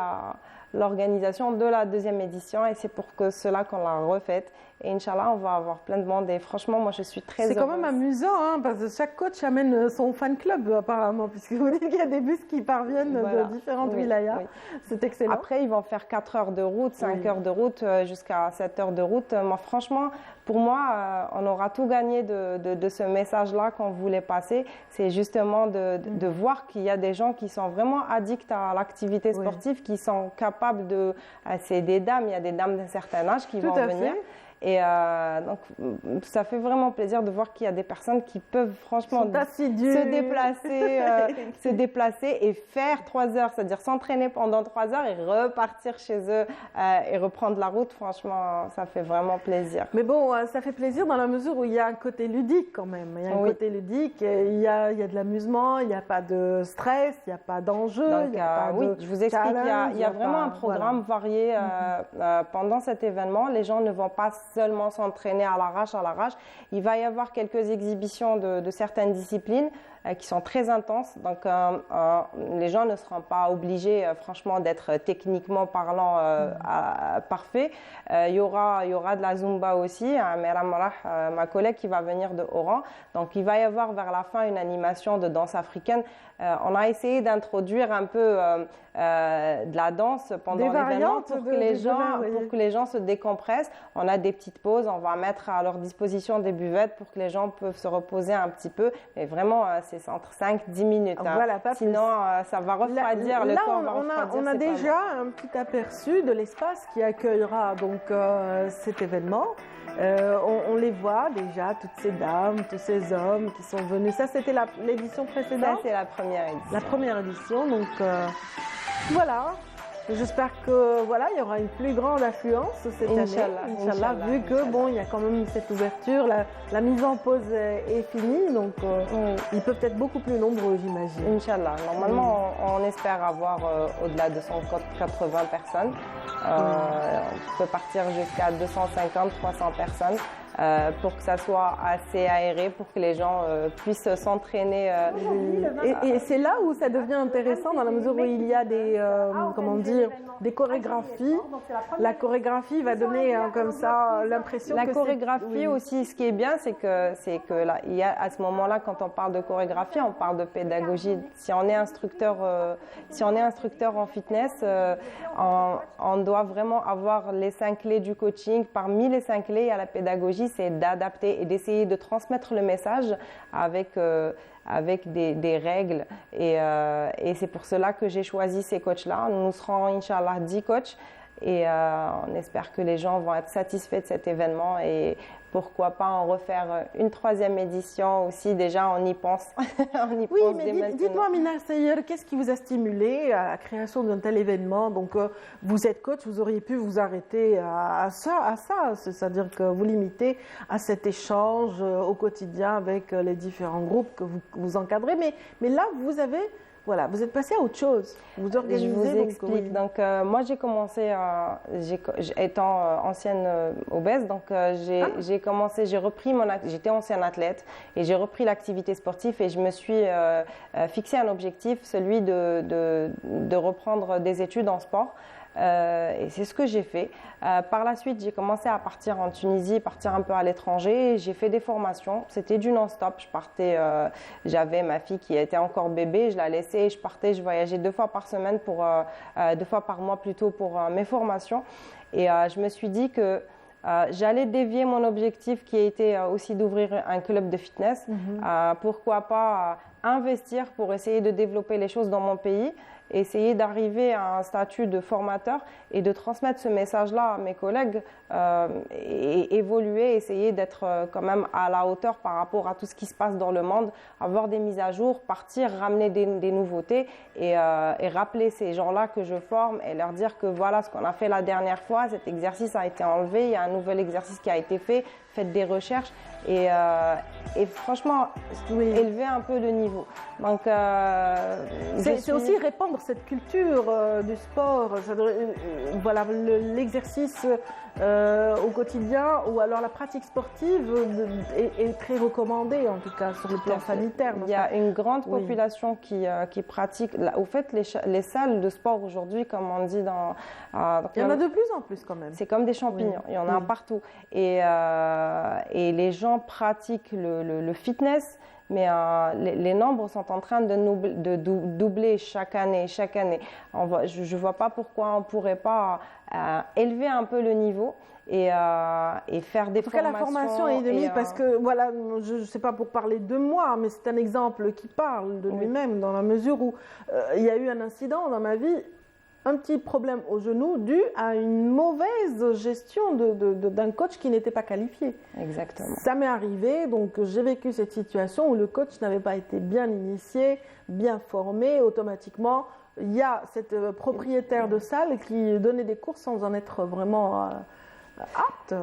l'organisation de la deuxième édition et c'est pour cela qu'on l'a refaite. Et Inch'Allah, on va avoir plein de monde. Et franchement, moi, je suis très heureuse. C'est quand même amusant, hein, parce que chaque coach amène son fan club, apparemment, puisque vous dites qu'il y a des bus qui parviennent de différentes wilayas. Oui. C'est excellent. Après, ils vont faire 4 heures de route, 5 heures de route, jusqu'à 7 heures de route. Moi, franchement, pour moi, on aura tout gagné de ce message-là qu'on voulait passer. C'est justement de voir qu'il y a des gens qui sont vraiment addicts à l'activité sportive, qui sont capables de... C'est des dames, il y a des dames d'un certain âge qui vont venir. Et donc, ça fait vraiment plaisir de voir qu'il y a des personnes qui peuvent franchement se déplacer et faire 3 heures, c'est-à-dire s'entraîner pendant 3 heures et repartir chez eux et reprendre la route. Franchement, ça fait vraiment plaisir. Mais bon, ça fait plaisir dans la mesure où il y a un côté ludique quand même. Il y a un côté ludique, il y a de l'amusement, il n'y a pas de stress, il n'y a pas d'enjeu. Je vous explique, il y a vraiment un programme varié pendant cet événement. Les gens ne vont pas seulement s'entraîner à l'arrache. Il va y avoir quelques exhibitions de certaines disciplines qui sont très intenses. Donc, les gens ne seront pas obligés, franchement, d'être techniquement parlant parfaits. Il y aura de la Zumba aussi. Mera Marah, ma collègue qui va venir de Oran. Donc, il va y avoir vers la fin une animation de danse africaine. On a essayé d'introduire un peu de la danse pendant l'événement pour que les gens se décompressent. On a des petites pauses. On va mettre à leur disposition des buvettes pour que les gens peuvent se reposer un petit peu. Mais vraiment, c'est entre 5-10 minutes. Voilà, sinon, ça va refroidir. Le corps va refroidir. On a déjà un petit aperçu de l'espace qui accueillera donc cet événement. On les voit déjà, toutes ces dames, tous ces hommes qui sont venus. Ça, c'était l'édition précédente? Ça, c'est la première édition. La première édition, donc voilà. J'espère que il y aura une plus grande affluence cette année, Inch'Allah, vu que il y a quand même cette ouverture, la mise en pause est finie, donc ils peuvent être beaucoup plus nombreux, j'imagine. Inch'Allah. Normalement, on espère avoir au-delà de 180 personnes. On peut partir jusqu'à 250-300 personnes. Pour que ça soit assez aéré, pour que les gens puissent s'entraîner. Et c'est là où ça devient intéressant dans la mesure où il y a des chorégraphies. La chorégraphie va donner comme ça l'impression que la chorégraphie aussi, ce qui est bien, c'est que là, il y a à ce moment-là, quand on parle de chorégraphie, on parle de pédagogie. Si on est instructeur en fitness, on doit vraiment avoir les 5 clés du coaching. Parmi les 5 clés, il y a la pédagogie. C'est d'adapter et d'essayer de transmettre le message avec des règles. Et c'est pour cela que j'ai choisi ces coachs-là. Nous serons, Inch'Allah, 10 coachs. Et on espère que les gens vont être satisfaits de cet événement. Et pourquoi pas en refaire une 3e édition aussi. Déjà, on y pense. Dites-moi, Mina Sayer, qu'est-ce qui vous a stimulé à la création d'un tel événement? Donc, vous êtes coach, vous auriez pu vous arrêter à ça, c'est-à-dire que vous limitez à cet échange au quotidien avec les différents groupes que vous encadrez. Mais là, vous êtes passé à autre chose. Vous organisez. Je vous explique. Donc, moi, j'ai commencé étant ancienne obèse. Donc, j'étais ancienne athlète et j'ai repris l'activité sportive et je me suis fixé un objectif, celui de reprendre des études en sport. Et c'est ce que j'ai fait. Par la suite, j'ai commencé à partir en Tunisie, partir un peu à l'étranger. J'ai fait des formations. C'était du non-stop. Je partais. J'avais ma fille qui était encore bébé. Je la laissais. Je partais. Je voyageais 2 fois par semaine 2 fois par mois plutôt pour mes formations. Et je me suis dit que j'allais dévier mon objectif qui était aussi d'ouvrir un club de fitness. Pourquoi pas investir pour essayer de développer les choses dans mon pays, essayer d'arriver à un statut de formateur et de transmettre ce message-là à mes collègues et évoluer, essayer d'être quand même à la hauteur par rapport à tout ce qui se passe dans le monde, avoir des mises à jour, partir, ramener des nouveautés et rappeler ces gens-là que je forme et leur dire que voilà ce qu'on a fait la dernière fois, cet exercice a été enlevé, il y a un nouvel exercice qui a été fait, faites des recherches et franchement élever un peu le niveau. Donc c'est aussi répandre cette culture du sport, voilà, l'exercice au quotidien ou alors la pratique sportive est très recommandée, en tout cas sur le plan sanitaire. Il y a une grande population qui pratique. Au fait, les salles de sport aujourd'hui, comme on dit il y en a de plus en plus quand même. C'est comme des champignons, il y en a partout. Et les gens pratiquent le fitness, mais les nombres sont en train de doubler chaque année. Je ne vois pas pourquoi on ne pourrait pas élever un peu le niveau et faire des formations. La formation est de mise parce que, voilà, je ne sais pas pour parler de moi, mais c'est un exemple qui parle de lui-même dans la mesure où il y a eu un incident dans ma vie, un petit problème au genou dû à une mauvaise gestion d'un coach qui n'était pas qualifié. Exactement. Ça m'est arrivé, donc j'ai vécu cette situation où le coach n'avait pas été bien initié, bien formé. Automatiquement, il y a cette propriétaire de salle qui donnait des cours sans en être vraiment apte.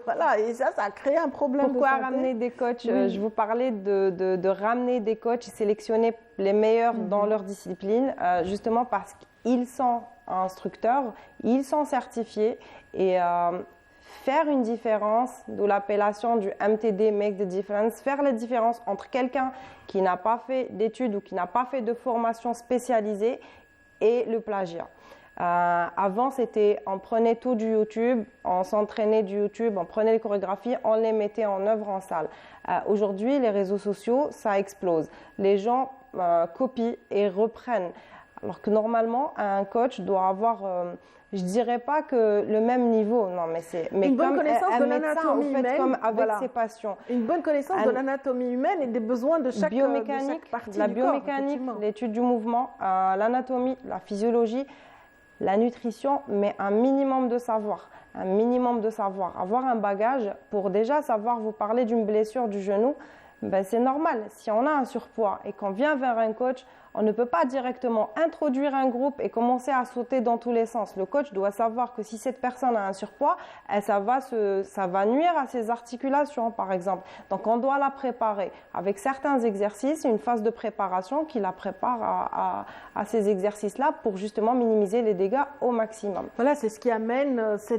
Voilà, et ça a créé un problème. Pourquoi ramener des coachs? Je vous parlais de ramener des coachs et sélectionner les meilleurs dans leur discipline, justement parce qu'ils sont instructeurs, ils sont certifiés et faire une différence, d'où l'appellation du MTD, Make the Difference, faire la différence entre quelqu'un qui n'a pas fait d'études ou qui n'a pas fait de formation spécialisée et le plagiat. Avant, c'était on prenait tout du YouTube, on s'entraînait du YouTube, on prenait les chorégraphies, on les mettait en œuvre en salle. Aujourd'hui, les réseaux sociaux, ça explose. Les gens copient et reprennent. Alors que normalement, un coach doit avoir, je dirais pas que le même niveau, non, mais une bonne comme connaissance de médecin, l'anatomie humaine, comme avec ses patients. Une bonne connaissance de l'anatomie humaine et des besoins de chaque partie la du biomécanique, l'étude du mouvement, l'anatomie, la physiologie, la nutrition, mais un minimum de savoir. Avoir un bagage pour déjà savoir vous parler d'une blessure du genou, ben c'est normal. Si on a un surpoids et qu'on vient vers un coach, on ne peut pas directement introduire un groupe et commencer à sauter dans tous les sens. Le coach doit savoir que si cette personne a un surpoids, ça va nuire à ses articulations, par exemple. Donc, on doit la préparer avec certains exercices, une phase de préparation qui la prépare à ces exercices-là pour justement minimiser les dégâts au maximum. Voilà, c'est ce qui amène ce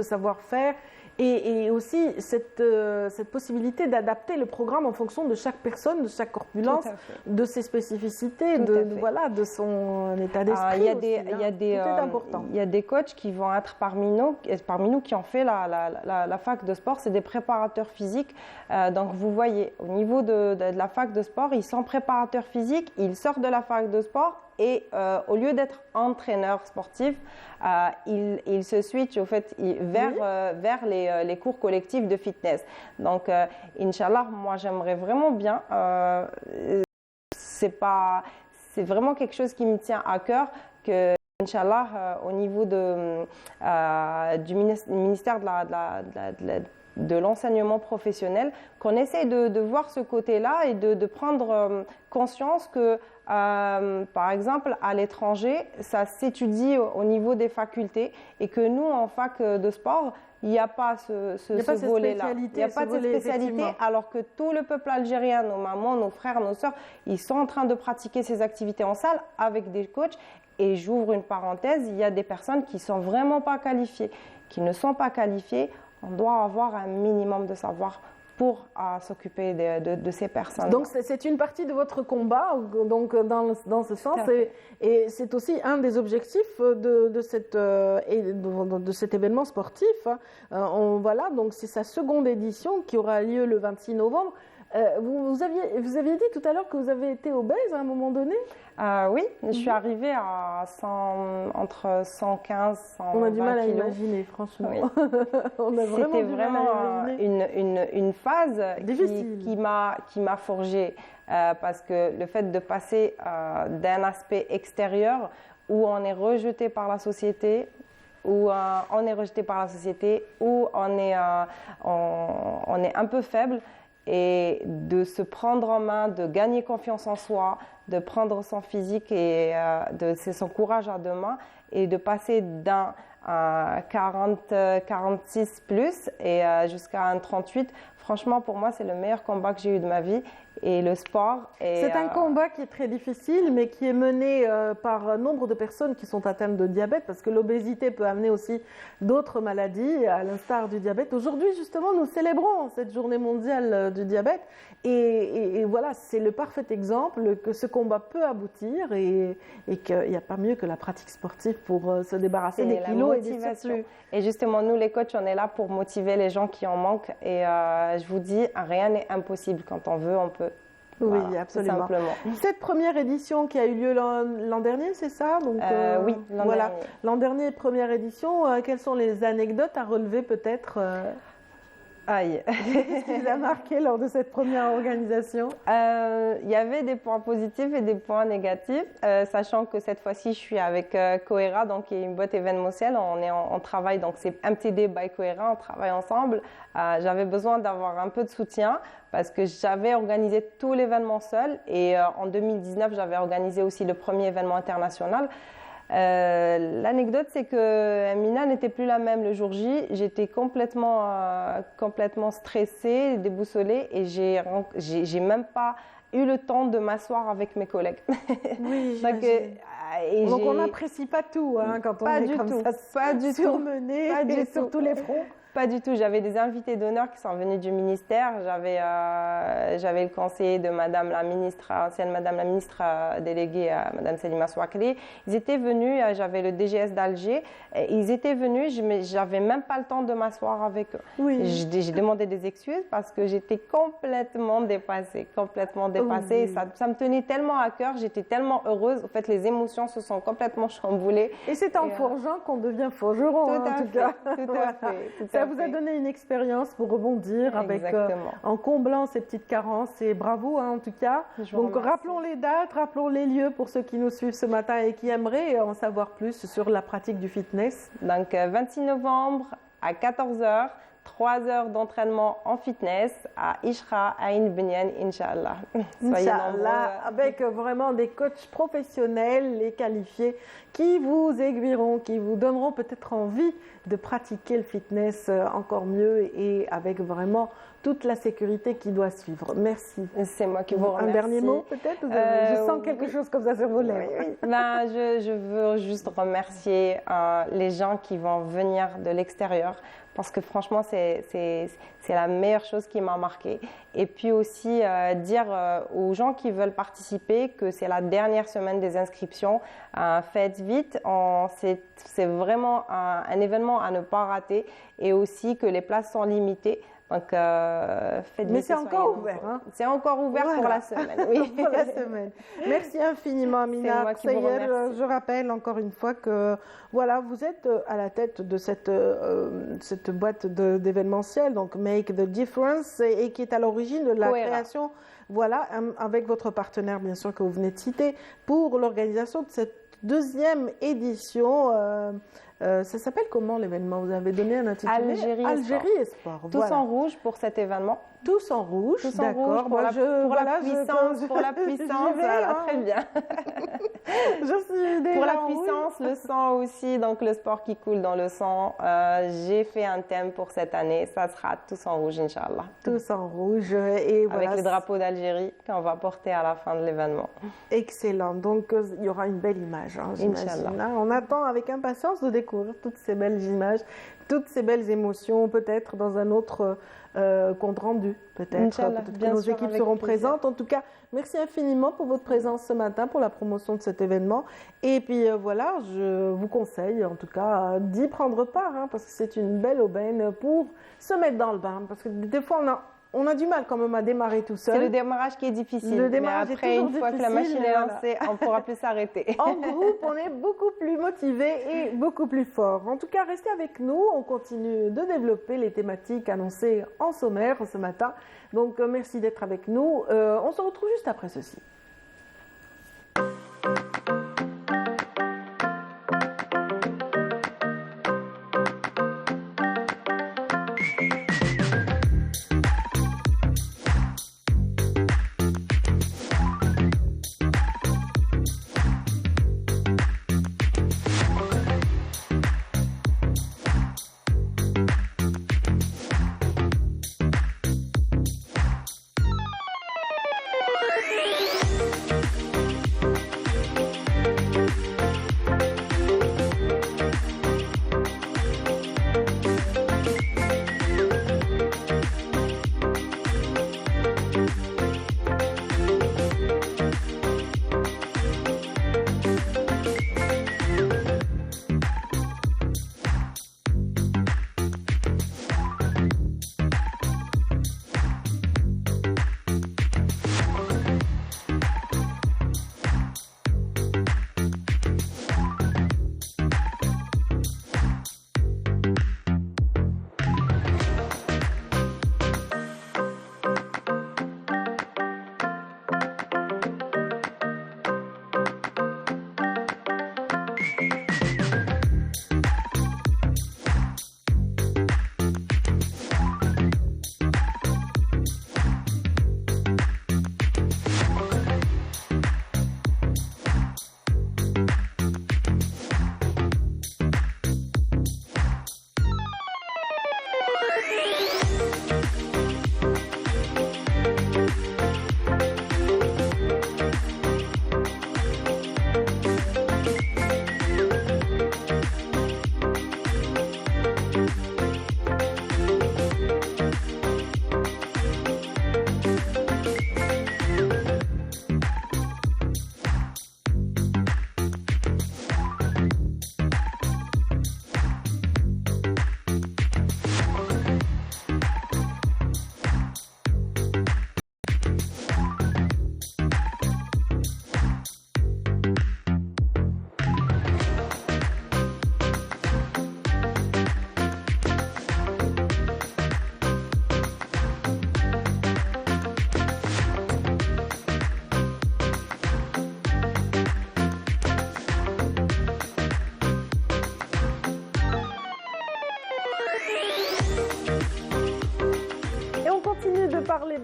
savoir-faire. Et aussi cette possibilité d'adapter le programme en fonction de chaque personne, de chaque corpulence, de ses spécificités, de son état d'esprit. Il y a des coachs qui vont être parmi nous qui ont fait la fac de sport, c'est des préparateurs physiques. Donc vous voyez, au niveau de la fac de sport, ils sont préparateurs physiques, ils sortent de la fac de sport et au lieu d'être entraîneur sportif, il se switch au fait vers les cours collectifs de fitness. Donc, Inch'Allah, moi j'aimerais vraiment bien. C'est vraiment quelque chose qui me tient à cœur que, Inch'Allah, au niveau du ministère de l'enseignement professionnel, qu'on essaie de voir ce côté-là et de prendre conscience que, par exemple, à l'étranger, ça s'étudie au niveau des facultés et que nous, en fac de sport, il n'y a pas ce volet-là. Il n'y a pas cette spécialité, alors que tout le peuple algérien, nos mamans, nos frères, nos sœurs, ils sont en train de pratiquer ces activités en salle avec des coachs. Et j'ouvre une parenthèse, il y a des personnes qui ne sont vraiment pas qualifiées, qui ne sont pas qualifiées. On doit avoir un minimum de savoir pour s'occuper de ces personnes. Donc c'est une partie de votre combat donc, dans ce sens et c'est aussi un des objectifs de cet événement sportif. Voilà, donc c'est sa seconde édition qui aura lieu le 26 novembre. Vous aviez dit tout à l'heure que vous avez été obèse à un moment donné? Oui, je suis arrivée à entre 115 et 120 kilos. On a du mal à imaginer, franchement. Oui. C'était vraiment une phase qui m'a forgée parce que le fait de passer d'un aspect extérieur où on est rejeté par la société, où on est un peu faible, et de se prendre en main, de gagner confiance en soi, de prendre son physique et son courage à deux mains et de passer d'un 46 plus et jusqu'à un 38. Franchement, pour moi, c'est le meilleur combat que j'ai eu de ma vie et le sport. C'est un combat qui est très difficile, mais qui est mené par nombre de personnes qui sont atteintes de diabète, parce que l'obésité peut amener aussi d'autres maladies, à l'instar du diabète. Aujourd'hui, justement, nous célébrons cette journée mondiale du diabète, et voilà, c'est le parfait exemple que ce combat peut aboutir, et qu'il n'y a pas mieux que la pratique sportive pour se débarrasser des kilos et des surplus. Et justement, nous, les coachs, on est là pour motiver les gens qui en manquent, et je vous dis, rien n'est impossible. Quand on veut, on peut. Oui, voilà, absolument. Simplement. Cette première édition qui a eu lieu l'an dernier, c'est ça? Donc, oui, l'an dernier. L'an dernier, première édition, quelles sont les anecdotes à relever peut-être Aïe. Qu'est-ce qui vous a marqué lors de cette première organisation? Il y avait des points positifs et des points négatifs, sachant que cette fois-ci, je suis avec Coera, donc qui est une boîte événementielle. On travaille, donc c'est MTD by Coera, on travaille ensemble. J'avais besoin d'avoir un peu de soutien parce que j'avais organisé tout l'événement seul, et en 2019, j'avais organisé aussi le premier événement international. L'anecdote, c'est que Amina n'était plus la même le jour J. J'étais complètement stressée, déboussolée, et j'ai même pas eu le temps de m'asseoir avec mes collègues. Oui, donc on n'apprécie pas tout quand on est comme ça, surmené sur tous les fronts. Pas du tout. J'avais des invités d'honneur qui sont venus du ministère. J'avais le conseiller de Madame la ministre, ancienne Madame la ministre déléguée, Madame Selima Souakli. Ils étaient venus. J'avais le DGS d'Alger. Ils étaient venus. J'avais même pas le temps de m'asseoir avec eux. Oui. J'ai demandé des excuses parce que j'étais complètement dépassée. Oui. Et ça me tenait tellement à cœur. J'étais tellement heureuse. En fait, les émotions se sont complètement chamboulées. Et c'est en forgeant qu'on devient forgeron, en tout cas. Tout à fait. Ça vous a donné une expérience pour rebondir en comblant ces petites carences, et bravo en tout cas. Donc rappelons les dates, rappelons les lieux pour ceux qui nous suivent ce matin et qui aimeraient en savoir plus sur la pratique du fitness. Donc 26 novembre à 14h, 3 heures d'entraînement en fitness à Ishra, Ain Benyan, Inch'Allah. Inch'Allah, avec vraiment des coachs professionnels et qualifiés qui vous aiguilleront, qui vous donneront peut-être envie de pratiquer le fitness encore mieux, et avec vraiment toute la sécurité qui doit suivre. Merci. C'est moi qui vous remercie. Un dernier mot peut-être? Je sens quelque chose comme ça sur vos lèvres. Oui. Je veux juste remercier les gens qui vont venir de l'extérieur, parce que franchement, c'est la meilleure chose qui m'a marquée. Et puis aussi dire aux gens qui veulent participer que c'est la dernière semaine des inscriptions. Faites vite, c'est vraiment un événement à ne pas rater, et aussi que les places sont limitées. Donc, faites vite. Mais c'est encore ouvert. C'est encore ouvert pour la semaine. Oui. Pour la semaine. Merci infiniment, Amina. Je rappelle encore une fois que voilà, vous êtes à la tête de cette boîte d'événementiel, donc Make the Difference, et qui est à l'origine de la création, voilà, avec votre partenaire bien sûr que vous venez de citer, pour l'organisation de cette deuxième édition. Ça s'appelle comment l'événement? Vous avez donné un intitulé? Algérie Esport. Tous en rouge pour cet événement. Tous en rouge, d'accord. Pour la puissance, voilà, très bien. Je suis déjà pour la puissance, le sang aussi, donc le sport qui coule dans le sang. J'ai fait un thème pour cette année, ça sera tous en rouge, Inch'Allah. Tous en rouge. Et voilà, avec le drapeau d'Algérie qu'on va porter à la fin de l'événement. Excellent, donc il y aura une belle image, Inch'Allah. On attend avec impatience de découvrir toutes ces belles images, toutes ces belles émotions, peut-être dans un autre compte rendu, peut-être que nos équipes seront présentes. En tout cas, merci infiniment pour votre présence ce matin, pour la promotion de cet événement. Et puis voilà, je vous conseille en tout cas d'y prendre part, parce que c'est une belle aubaine pour se mettre dans le bain. Parce que des fois, on a du mal quand même à démarrer tout seul. C'est le démarrage qui est difficile. Le démarrage, mais après, une fois que la machine est lancée, on ne pourra plus s'arrêter. En groupe, on est beaucoup plus motivé et beaucoup plus fort. En tout cas, restez avec nous. On continue de développer les thématiques annoncées en sommaire ce matin. Donc, merci d'être avec nous. On se retrouve juste après ceci.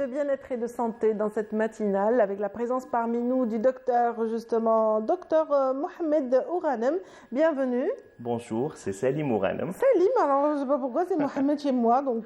de bien-être et de santé dans cette matinale avec la présence parmi nous du docteur Mohamed Ouranem. Bienvenue. Bonjour, c'est Salim Ouranem. Salim, alors je ne sais pas pourquoi c'est Mohamed chez moi, donc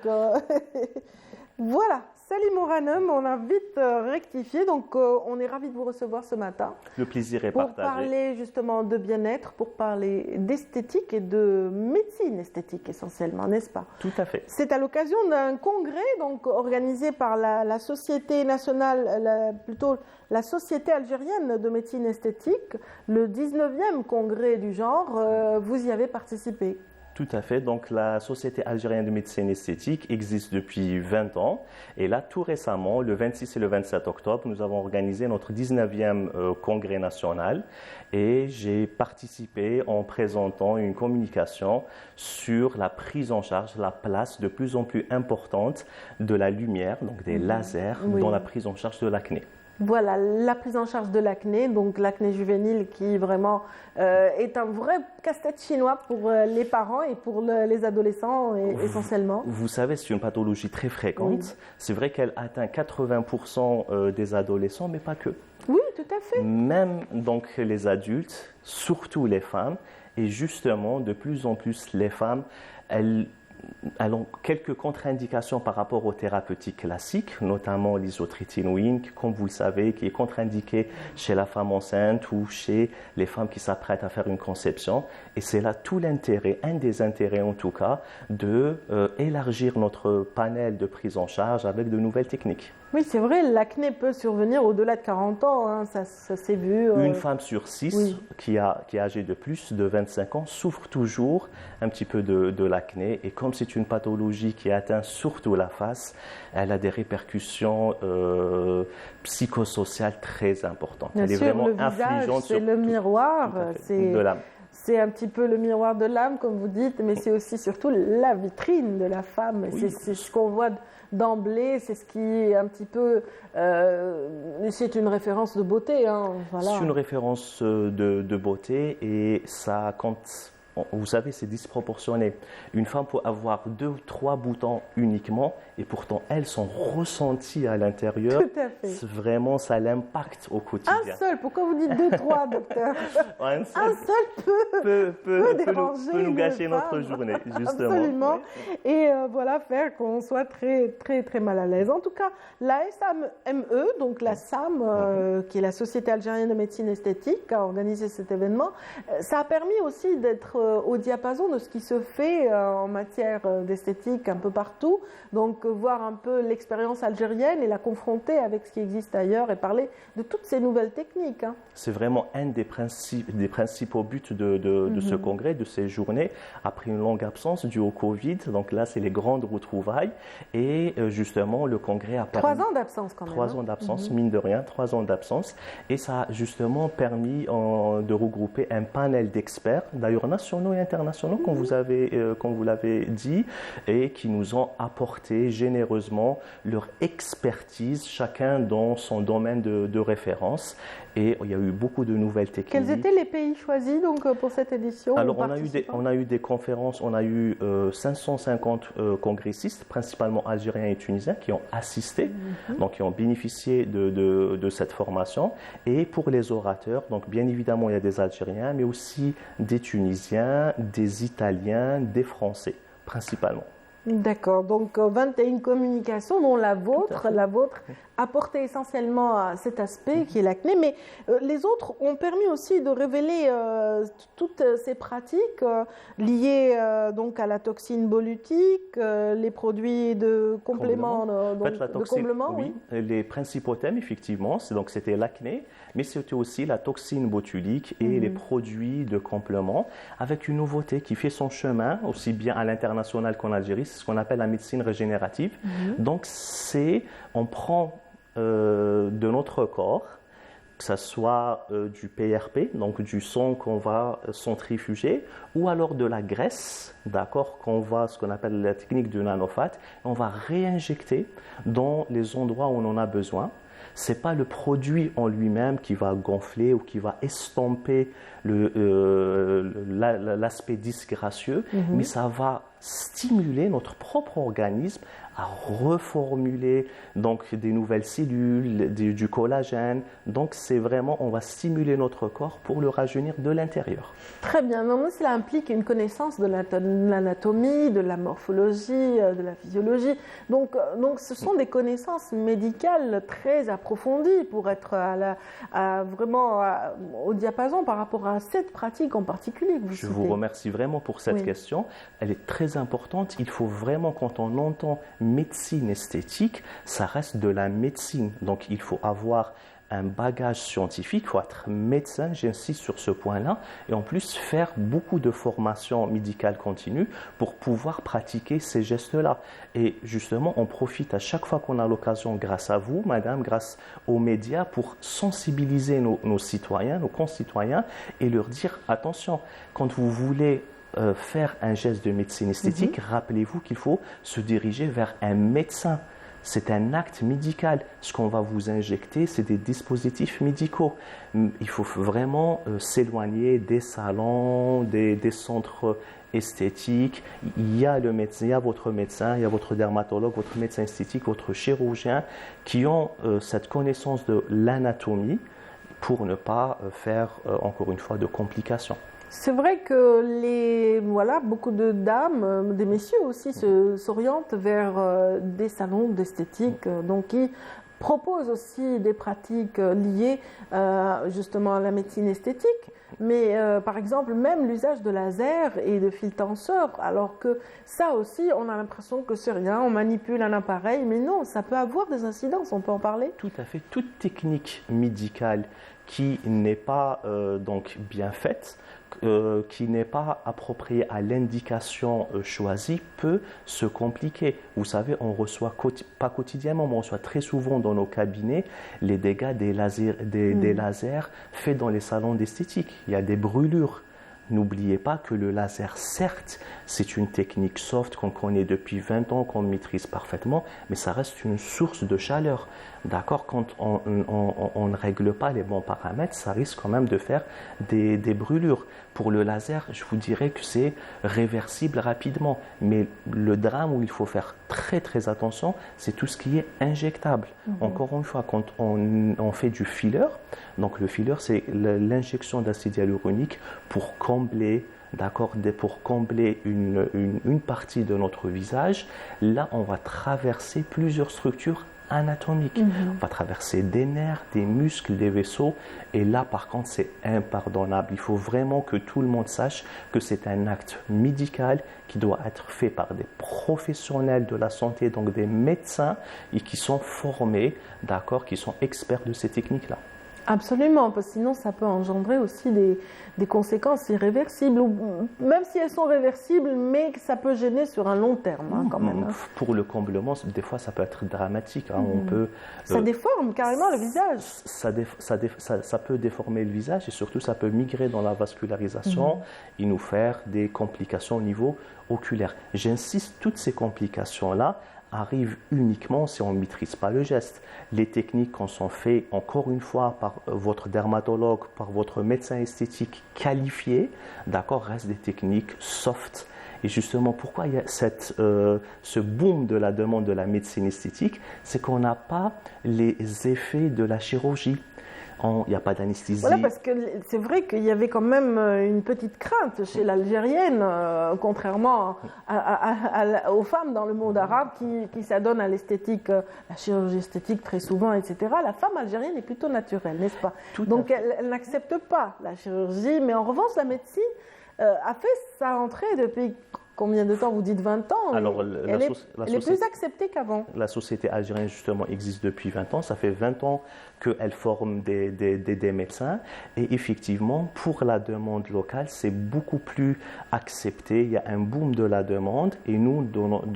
voilà. Salim Ouranem, on a vite rectifié, donc on est ravis de vous recevoir ce matin. Le plaisir est pour partagé. Pour parler justement de bien-être, pour parler d'esthétique et de médecine esthétique essentiellement, n'est-ce pas? Tout à fait. C'est à l'occasion d'un congrès donc, organisé par la Société nationale, plutôt la Société algérienne de médecine esthétique, le 19e congrès du genre, vous y avez participé. Tout à fait. Donc, la Société algérienne de médecine esthétique existe depuis 20 ans. Et là, tout récemment, le 26 et le 27 octobre, nous avons organisé notre 19e congrès national. Et j'ai participé en présentant une communication sur la prise en charge, la place de plus en plus importante de la lumière, donc des lasers, dans la prise en charge de l'acné. Voilà, la prise en charge de l'acné, donc l'acné juvénile qui vraiment est un vrai casse-tête chinois pour les parents et pour les adolescents essentiellement. Vous savez, c'est une pathologie très fréquente. Oui. C'est vrai qu'elle atteint 80% des adolescents, mais pas que. Oui, tout à fait. Même donc les adultes, surtout les femmes, et justement de plus en plus les femmes, elles ont quelques contre-indications par rapport aux thérapeutiques classiques, notamment l'isotrétinoïne, comme vous le savez, qui est contre-indiquée chez la femme enceinte ou chez les femmes qui s'apprêtent à faire une conception. Et c'est là tout l'intérêt, un des intérêts en tout cas, d'élargir notre panel de prise en charge avec de nouvelles techniques. Oui, c'est vrai, l'acné peut survenir au-delà de 40 ans, hein, ça s'est vu. Une femme sur 6 qui est âgée de plus de 25 ans souffre toujours un petit peu de l'acné. Et comme c'est une pathologie qui atteint surtout la face, elle a des répercussions psychosociales très importantes. Bien sûr, vraiment le visage, c'est le miroir, de l'âme. C'est un petit peu le miroir de l'âme, comme vous dites, mais c'est aussi surtout la vitrine de la femme. Oui. C'est ce qu'on voit d'emblée, c'est ce qui est un petit peu... c'est une référence de beauté. Hein, voilà. C'est une référence de beauté et ça compte... Vous savez, c'est disproportionné. Une femme peut avoir 2 ou 3 boutons uniquement et pourtant elles sont ressenties à l'intérieur. Tout à fait. Vraiment, ça l'impacte au quotidien. Un seul, pourquoi vous dites 2, 3, docteur? Un seul peut déranger peut nous gâcher notre journée, justement. Absolument. Oui. Et voilà, faire qu'on soit très, très, très mal à l'aise. En tout cas, la SAME, donc la SAM, qui est la Société algérienne de médecine esthétique, a organisé cet événement. Ça a permis aussi d'être au diapason de ce qui se fait en matière d'esthétique un peu partout. Donc, voir un peu l'expérience algérienne et la confronter avec ce qui existe ailleurs et parler de toutes ces nouvelles techniques. Hein. C'est vraiment un des principaux buts de ce congrès, de ces journées, après une longue absence due au Covid. Donc là, c'est les grandes retrouvailles. Et justement, le congrès a permis... 3 ans d'absence quand même. 3 ans d'absence, mine de rien, 3 ans d'absence. Et ça a justement permis de regrouper un panel d'experts, d'ailleurs nationaux et internationaux, comme vous l'avez dit, et qui nous ont apporté généreusement leur expertise, chacun dans son domaine de référence. Et il y a eu beaucoup de nouvelles techniques. Quels étaient les pays choisis donc, pour cette édition? Alors, on a eu des conférences, on a eu 550 congressistes, principalement algériens et tunisiens, qui ont assisté, donc qui ont bénéficié de cette formation. Et pour les orateurs, donc bien évidemment, il y a des Algériens, mais aussi des Tunisiens, des Italiens, des Français, principalement. D'accord, donc 21 communications, dont la vôtre apportait essentiellement à cet aspect qui est l'acné, mais les autres ont permis aussi de révéler toutes ces pratiques liées donc à la toxine botulique, les produits de complément, de comblement. Oui, les principaux thèmes, effectivement, c'était l'acné, mais c'était aussi la toxine botulique et les produits de complément, avec une nouveauté qui fait son chemin, aussi bien à l'international qu'en Algérie, c'est ce qu'on appelle la médecine régénérative. Donc, on prend de notre corps, que ce soit du PRP, donc du sang qu'on va centrifuger, ou alors de la graisse, d'accord, ce qu'on appelle la technique du nanofat, on va réinjecter dans les endroits où on en a besoin. Ce n'est pas le produit en lui-même qui va gonfler ou qui va estomper l'aspect disgracieux, mais ça va stimuler notre propre organisme à reformuler donc des nouvelles cellules, du collagène. Donc c'est vraiment, on va stimuler notre corps pour le rajeunir de l'intérieur. Très bien, mais cela implique une connaissance de l'anatomie, de la morphologie, de la physiologie. Donc ce sont des connaissances médicales très approfondies pour être vraiment au diapason par rapport à cette pratique en particulier que vous Je citez. vous remercie vraiment pour cette question. Elle est très importante. Il faut vraiment, quand on entend médecine esthétique, ça reste de la médecine. Donc il faut avoir un bagage scientifique, il faut être médecin, j'insiste sur ce point-là, et en plus faire beaucoup de formation médicale continue pour pouvoir pratiquer ces gestes-là. Et justement, on profite à chaque fois qu'on a l'occasion, grâce à vous, madame, grâce aux médias, pour sensibiliser nos citoyens, nos concitoyens, et leur dire, attention, quand vous voulez faire un geste de médecine esthétique, rappelez-vous qu'il faut se diriger vers un médecin. C'est un acte médical. Ce qu'on va vous injecter, c'est des dispositifs médicaux. Il faut vraiment s'éloigner des salons, des centres esthétiques. Il y a le médecin, il y a votre médecin, il y a votre dermatologue, votre médecin esthétique, votre chirurgien qui ont cette connaissance de l'anatomie pour ne pas faire, encore une fois, de complications. C'est vrai que beaucoup de dames, des messieurs aussi, s'orientent vers des salons d'esthétique, donc qui proposent aussi des pratiques liées justement à la médecine esthétique. Mais par exemple, même l'usage de laser et de fil tenseur, alors que ça aussi, on a l'impression que c'est rien, on manipule un appareil, mais non, ça peut avoir des incidences, on peut en parler. Tout à fait. Toute technique médicale qui n'est pas donc bien faite, qui n'est pas appropriée à l'indication choisie peut se compliquer. Vous savez, on reçoit, pas quotidiennement, mais on reçoit très souvent dans nos cabinets les dégâts des lasers faits dans les salons d'esthétique. Il y a des brûlures. N'oubliez pas que le laser, certes, c'est une technique soft qu'on connaît depuis 20 ans, qu'on maîtrise parfaitement, mais ça reste une source de chaleur. D'accord, quand on ne règle pas les bons paramètres, ça risque quand même de faire des brûlures. Pour le laser, je vous dirais que c'est réversible rapidement. Mais le drame où il faut faire très très attention, c'est tout ce qui est injectable. Encore une fois, quand on fait du filler, donc le filler, c'est l'injection d'acide hyaluronique pour combler une partie de notre visage. Là, on va traverser plusieurs structures anatomiques. On va traverser des nerfs, des muscles, des vaisseaux. Et là, par contre, c'est impardonnable. Il faut vraiment que tout le monde sache que c'est un acte médical qui doit être fait par des professionnels de la santé, donc des médecins, et qui sont formés, qui sont experts de ces techniques-là. Absolument, parce que sinon ça peut engendrer aussi des conséquences irréversibles, ou même si elles sont réversibles, mais que ça peut gêner sur un long terme quand même. Pour le comblement, des fois ça peut être dramatique. On peut, ça déforme carrément le visage. Ça peut déformer le visage et surtout ça peut migrer dans la vascularisation et nous faire des complications au niveau oculaire. J'insiste, toutes ces complications-là arrivent uniquement si on ne maîtrise pas le geste. Les techniques qu'on sont faites, encore une fois, par votre dermatologue, par votre médecin esthétique qualifié, restent des techniques soft. Et justement, pourquoi il y a ce boom de la demande de la médecine esthétique, c'est qu'on n'a pas les effets de la chirurgie. Il n'y a pas d'anesthésie. Voilà, parce que c'est vrai qu'il y avait quand même une petite crainte chez l'Algérienne, contrairement aux femmes dans le monde arabe qui s'adonnent à l'esthétique, la chirurgie esthétique très souvent, etc. La femme algérienne est plutôt naturelle, n'est-ce pas? Donc elle n'accepte pas la chirurgie, mais en revanche, la médecine a fait sa entrée depuis... Combien de temps? Vous dites 20 ans. Alors, elle est plus acceptée qu'avant. La société algérienne, justement, existe depuis 20 ans. Ça fait 20 ans qu'elle forme des médecins. Et effectivement, pour la demande locale, c'est beaucoup plus accepté. Il y a un boom de la demande. Et nous,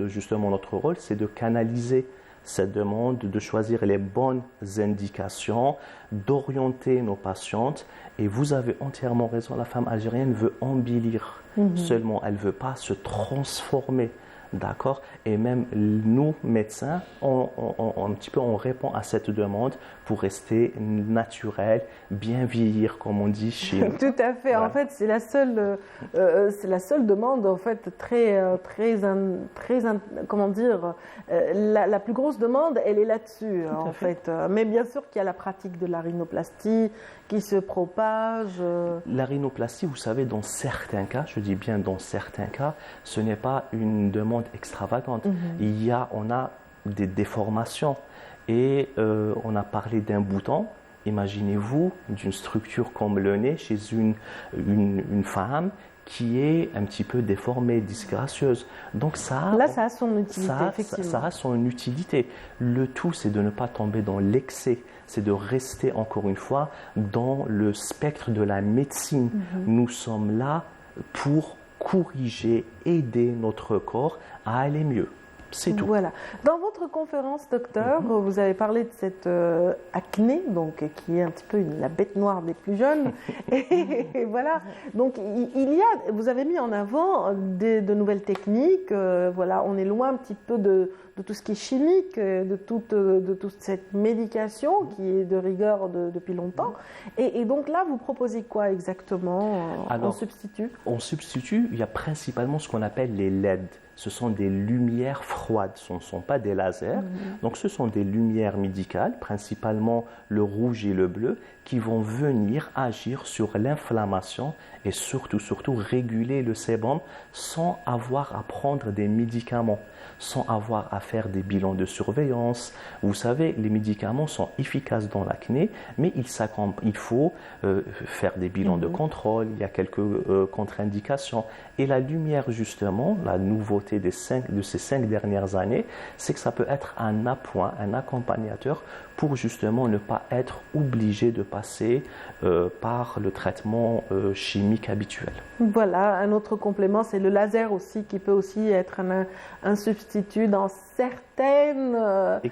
justement, notre rôle, c'est de canaliser cette demande, de choisir les bonnes indications, d'orienter nos patientes. Et vous avez entièrement raison, la femme algérienne veut embellir seulement, elle ne veut pas se transformer. d'accord? Et même nous, médecins, un petit peu, on répond à cette demande pour rester naturel, bien vieillir, comme on dit chez nous. Tout à fait. Voilà. En fait, c'est la seule demande, en fait, comment dire, la plus grosse demande, elle est là-dessus, en fait. Mais bien sûr qu'il y a la pratique de la rhinoplastie qui se propage. La rhinoplastie, vous savez, dans certains cas, je dis bien dans certains cas, ce n'est pas une demande extravagante. On a des déformations et on a parlé d'un bouton. Imaginez-vous d'une structure comme le nez chez une femme qui est un petit peu déformée, disgracieuse. Donc ça a son utilité, effectivement. Ça a son utilité. Le tout, c'est de ne pas tomber dans l'excès. C'est de rester, encore une fois, dans le spectre de la médecine. Nous sommes là pour corriger, aider notre corps à aller mieux. C'est tout. Voilà. Dans votre conférence, docteur, vous avez parlé de cette acné, donc qui est un petit peu la bête noire des plus jeunes. Et voilà. Donc vous avez mis en avant de nouvelles techniques. Voilà, on est loin un petit peu de tout ce qui est chimique, de toute cette médication qui est de rigueur depuis longtemps. Et donc là, vous proposez quoi exactement en substitut? En substitut, il y a principalement ce qu'on appelle les LED. Ce sont des lumières froides, ce ne sont pas des lasers. Donc ce sont des lumières médicales, principalement le rouge et le bleu, qui vont venir agir sur l'inflammation et surtout réguler le sébum sans avoir à prendre des médicaments, sans avoir à faire des bilans de surveillance. Vous savez, les médicaments sont efficaces dans l'acné, mais il faut faire des bilans de contrôle, il y a quelques contre-indications. Et la lumière, justement, la nouveauté de ces 5 dernières années, c'est que ça peut être un appoint, un accompagnateur pour justement ne pas être obligé de passer par le traitement chimique habituel. Voilà, un autre complément, c'est le laser aussi, qui peut aussi être un substitut dans certaines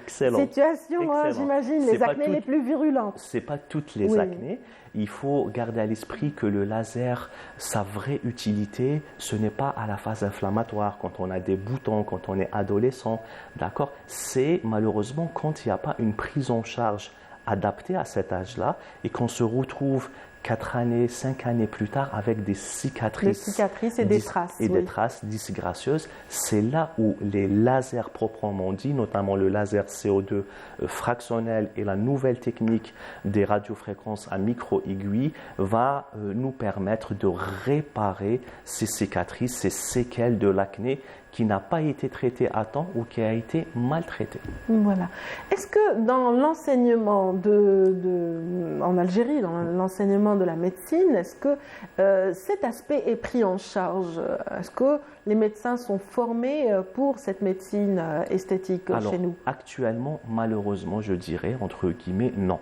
situations, j'imagine, les acnés les plus virulentes. Ce n'est pas toutes les acnés. Il faut garder à l'esprit que le laser, sa vraie utilité, ce n'est pas à la phase inflammatoire, quand on a des boutons, quand on est adolescent, d'accord? C'est malheureusement quand il n'y a pas une prise en charge adaptée à cet âge-là et qu'on se retrouve 4 années, 5 années plus tard avec des cicatrices. Des cicatrices et des traces. Et des traces disgracieuses. C'est là où les lasers proprement dit, notamment le laser CO2 fractionnel et la nouvelle technique des radiofréquences à micro-aiguilles va nous permettre de réparer ces cicatrices, ces séquelles de l'acné qui n'a pas été traité à temps ou qui a été maltraité. Voilà. Est-ce que dans l'enseignement en Algérie, dans l'enseignement de la médecine, est-ce que cet aspect est pris en charge? Est-ce que les médecins sont formés pour cette médecine esthétique chez nous? Actuellement, malheureusement, je dirais, entre guillemets, non.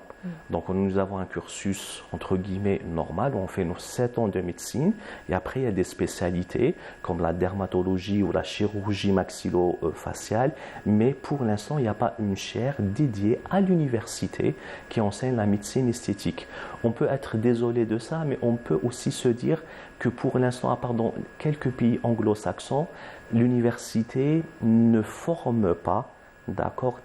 Donc, nous avons un cursus, entre guillemets, normal, où on fait nos 7 ans de médecine, et après, il y a des spécialités, comme la dermatologie ou la chirurgie maxillo-faciale, mais pour l'instant, il n'y a pas une chaire dédiée à l'université qui enseigne la médecine esthétique. On peut être désolé de ça, mais on peut aussi se dire que pour l'instant, à part dans quelques pays anglo-saxons, l'université ne forme pas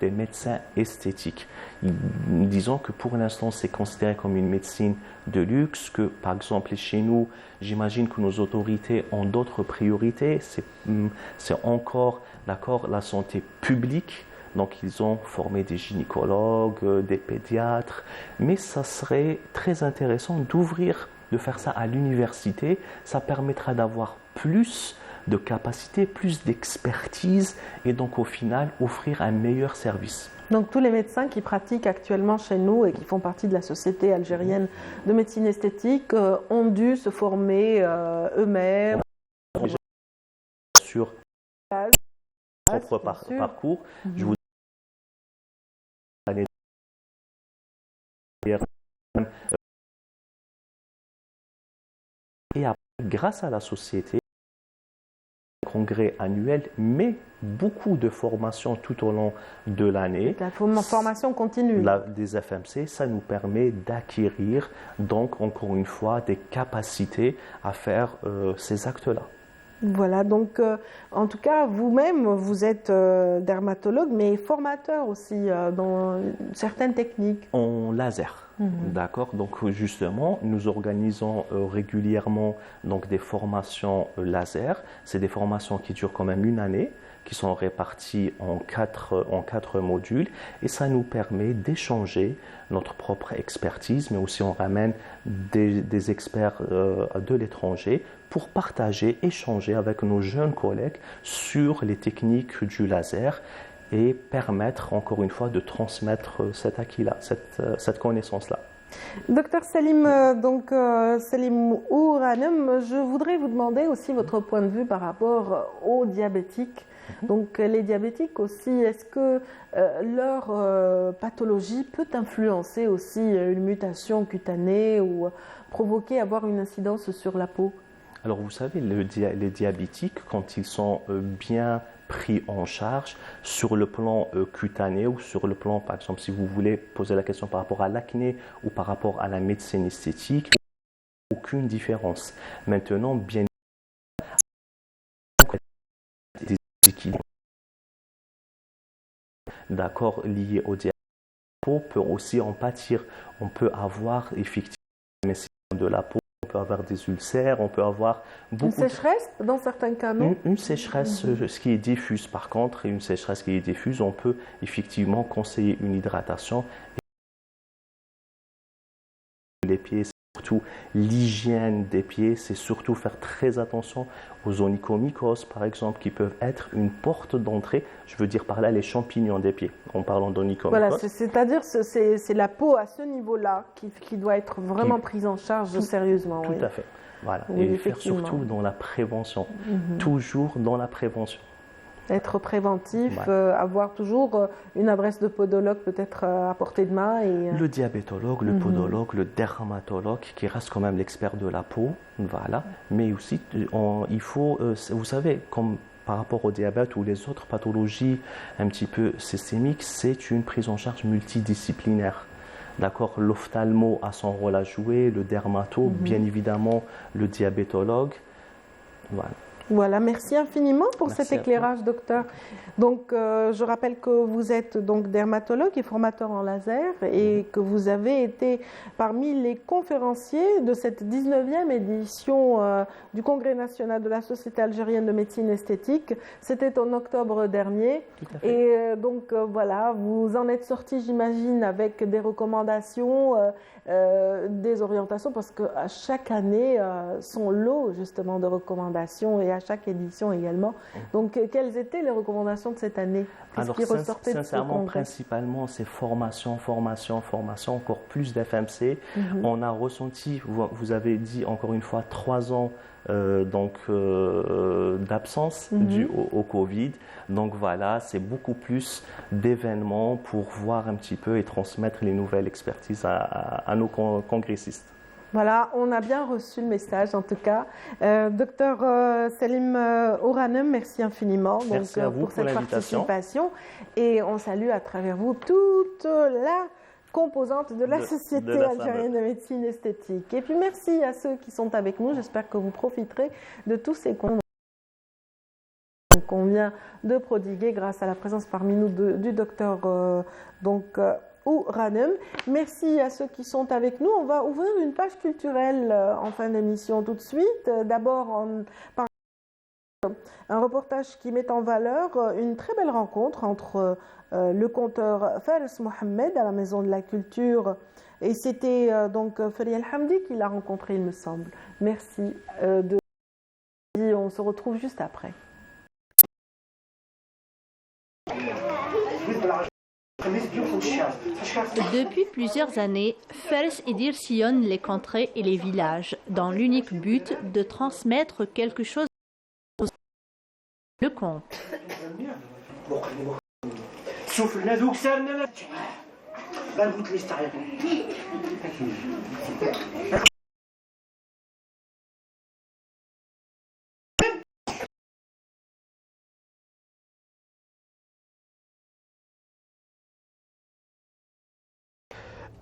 des médecins esthétiques. Disons que pour l'instant, c'est considéré comme une médecine de luxe, que par exemple chez nous, j'imagine que nos autorités ont d'autres priorités. C'est encore la santé publique. Donc, ils ont formé des gynécologues, des pédiatres. Mais ça serait très intéressant de faire ça à l'université. Ça permettra d'avoir plus de capacité, plus d'expertise et donc au final offrir un meilleur service. Donc tous les médecins qui pratiquent actuellement chez nous et qui font partie de la Société algérienne de médecine esthétique ont dû se former eux-mêmes. Sur propre parcours, je vous et après, grâce à la société, congrès annuel, mais beaucoup de formations tout au long de l'année. La formation continue. Des FMC, ça nous permet d'acquérir, donc encore une fois, des capacités à faire ces actes-là. Voilà, donc en tout cas, vous-même, vous êtes dermatologue, mais formateur aussi dans certaines techniques. En laser. D'accord. Donc justement, nous organisons régulièrement donc des formations laser. C'est des formations qui durent quand même une année, qui sont réparties en quatre modules, et ça nous permet d'échanger notre propre expertise, mais aussi on ramène des experts de l'étranger pour partager, échanger avec nos jeunes collègues sur les techniques du laser et permettre encore une fois de transmettre cet acquis-là, cette connaissance-là. Docteur Salim, Salim Ouranem, je voudrais vous demander aussi votre point de vue par rapport aux diabétiques. Donc les diabétiques aussi, est-ce que leur pathologie peut influencer aussi une mutation cutanée ou provoquer, avoir une incidence sur la peau? Alors vous savez, les diabétiques, quand ils sont bien pris en charge sur le plan cutané ou sur le plan, par exemple, si vous voulez poser la question par rapport à l'acné ou par rapport à la médecine esthétique, aucune différence. Maintenant, bien des déséquilibres, d'accord, liés au diabète, la peau peut aussi en pâtir. On peut avoir effectivement de la peau, on peut avoir des ulcères, on peut avoir beaucoup une sécheresse dans certains cas, non? Une sécheresse, ce qui est diffuse par contre, et une sécheresse qui est diffuse, on peut effectivement conseiller une hydratation. Les pieds, surtout l'hygiène des pieds, c'est surtout faire très attention aux onychomycoses par exemple, qui peuvent être une porte d'entrée, je veux dire par là les champignons des pieds, en parlant d'onychomycoses. Voilà, c'est-à-dire c'est la peau à ce niveau-là qui doit être vraiment prise en charge sérieusement. Tout à fait, voilà, oui, et faire surtout dans la prévention, toujours dans la prévention. Être préventif, Voilà. avoir toujours une adresse de podologue peut-être à portée de main. Et... Le diabétologue, le podologue, le dermatologue qui reste quand même l'expert de la peau, voilà. Mais aussi, il faut, vous savez, comme par rapport au diabète ou les autres pathologies un petit peu systémiques, c'est une prise en charge multidisciplinaire. D'accord, l'ophtalmo a son rôle à jouer, le dermato, bien évidemment, le diabétologue, voilà. Voilà, merci infiniment pour cet éclairage, docteur. Donc, je rappelle que vous êtes donc dermatologue et formateur en laser et que vous avez été parmi les conférenciers de cette 19e édition du Congrès national de la Société algérienne de médecine esthétique. C'était en octobre dernier. Et donc, voilà, vous en êtes sorti, j'imagine, avec des recommandations, des orientations, parce qu'à chaque année, son lot justement de recommandations et à chaque édition également. Donc, quelles étaient les recommandations de cette année? Alors, sincèrement, principalement, c'est formation, encore plus d'FMC. On a ressenti, vous avez dit encore une fois, 3 ans d'absence due au Covid. Donc voilà, c'est beaucoup plus d'événements pour voir un petit peu et transmettre les nouvelles expertises à nos congressistes. Voilà, on a bien reçu le message en tout cas. Docteur Salim Ouranem, merci infiniment merci à vous pour cette l'invitation. Participation. Et on salue à travers vous toute la composante de la Société algérienne de médecine esthétique. Et puis merci à ceux qui sont avec nous. J'espère que vous profiterez de tous ces cours qu'on vient de prodiguer grâce à la présence parmi nous du docteur Ouranem. Merci à ceux qui sont avec nous. On va ouvrir une page culturelle en fin d'émission tout de suite. D'abord, par un reportage qui met en valeur une très belle rencontre entre le conteur Fares Mohamed à la Maison de la Culture et c'était donc Fari El Hamdi qui l'a rencontré, il me semble. Merci on se retrouve juste après. Depuis plusieurs années, Fares Edir sillonne les contrées et les villages dans l'unique but de transmettre quelque chose le conte.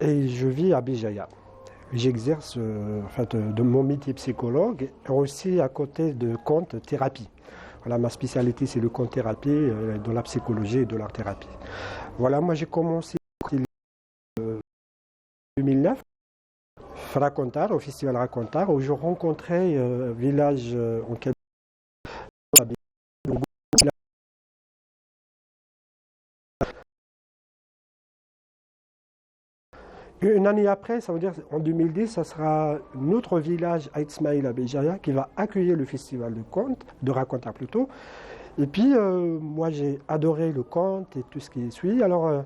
Et je vis à Bijaya. j'exerce de mon métier psychologue, aussi à côté de conte thérapie. Voilà, ma spécialité, c'est le conte thérapie, de la psychologie et de l'art thérapie. Voilà, moi j'ai commencé en 2009, Racontar, au festival Racontar, où je rencontrais un village en Kabylie. Une année après, ça veut dire en 2010, ça sera notre village à Ismaïl à Béjaïa qui va accueillir le festival de conte, de Racontar plutôt. Et puis, moi j'ai adoré le conte et tout ce qui suit. Alors,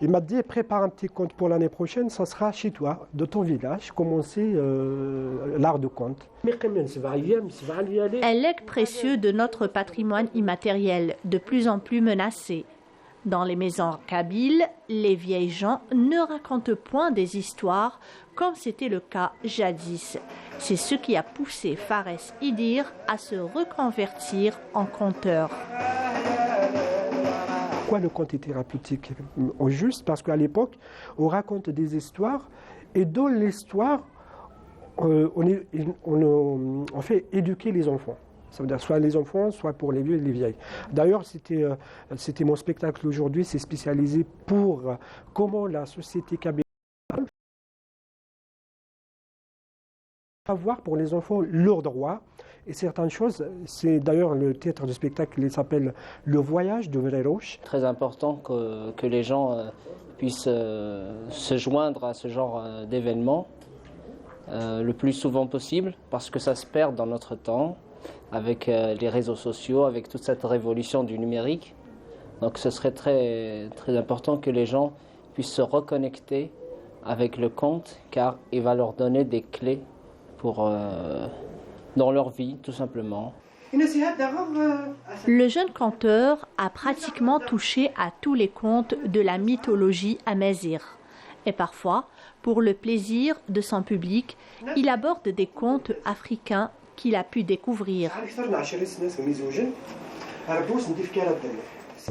il m'a dit, prépare un petit conte pour l'année prochaine, ça sera chez toi, de ton village, commencer l'art de conte. Un legs précieux de notre patrimoine immatériel, de plus en plus menacé. Dans les maisons kabyles, les vieilles gens ne racontent point des histoires comme c'était le cas jadis. C'est ce qui a poussé Fares Idir à se reconvertir en conteur. Pourquoi le conte est thérapeutique? Au juste parce qu'à l'époque, on raconte des histoires et dans l'histoire, on fait éduquer les enfants. Ça veut dire soit les enfants, soit pour les vieux et les vieilles. D'ailleurs, c'était mon spectacle aujourd'hui, c'est spécialisé pour comment la société kabylie avoir pour les enfants leurs droits et certaines choses. C'est d'ailleurs le titre du spectacle, il s'appelle Le voyage de Vereroche. Très important que les gens puissent se joindre à ce genre d'événements le plus souvent possible parce que ça se perd dans notre temps avec les réseaux sociaux, avec toute cette révolution du numérique. Donc ce serait très, très important que les gens puissent se reconnecter avec le conte car il va leur donner des clés pour, dans leur vie, tout simplement. Le jeune conteur a pratiquement touché à tous les contes de la mythologie amazigh. Et parfois, pour le plaisir de son public, il aborde des contes africains qu'il a pu découvrir.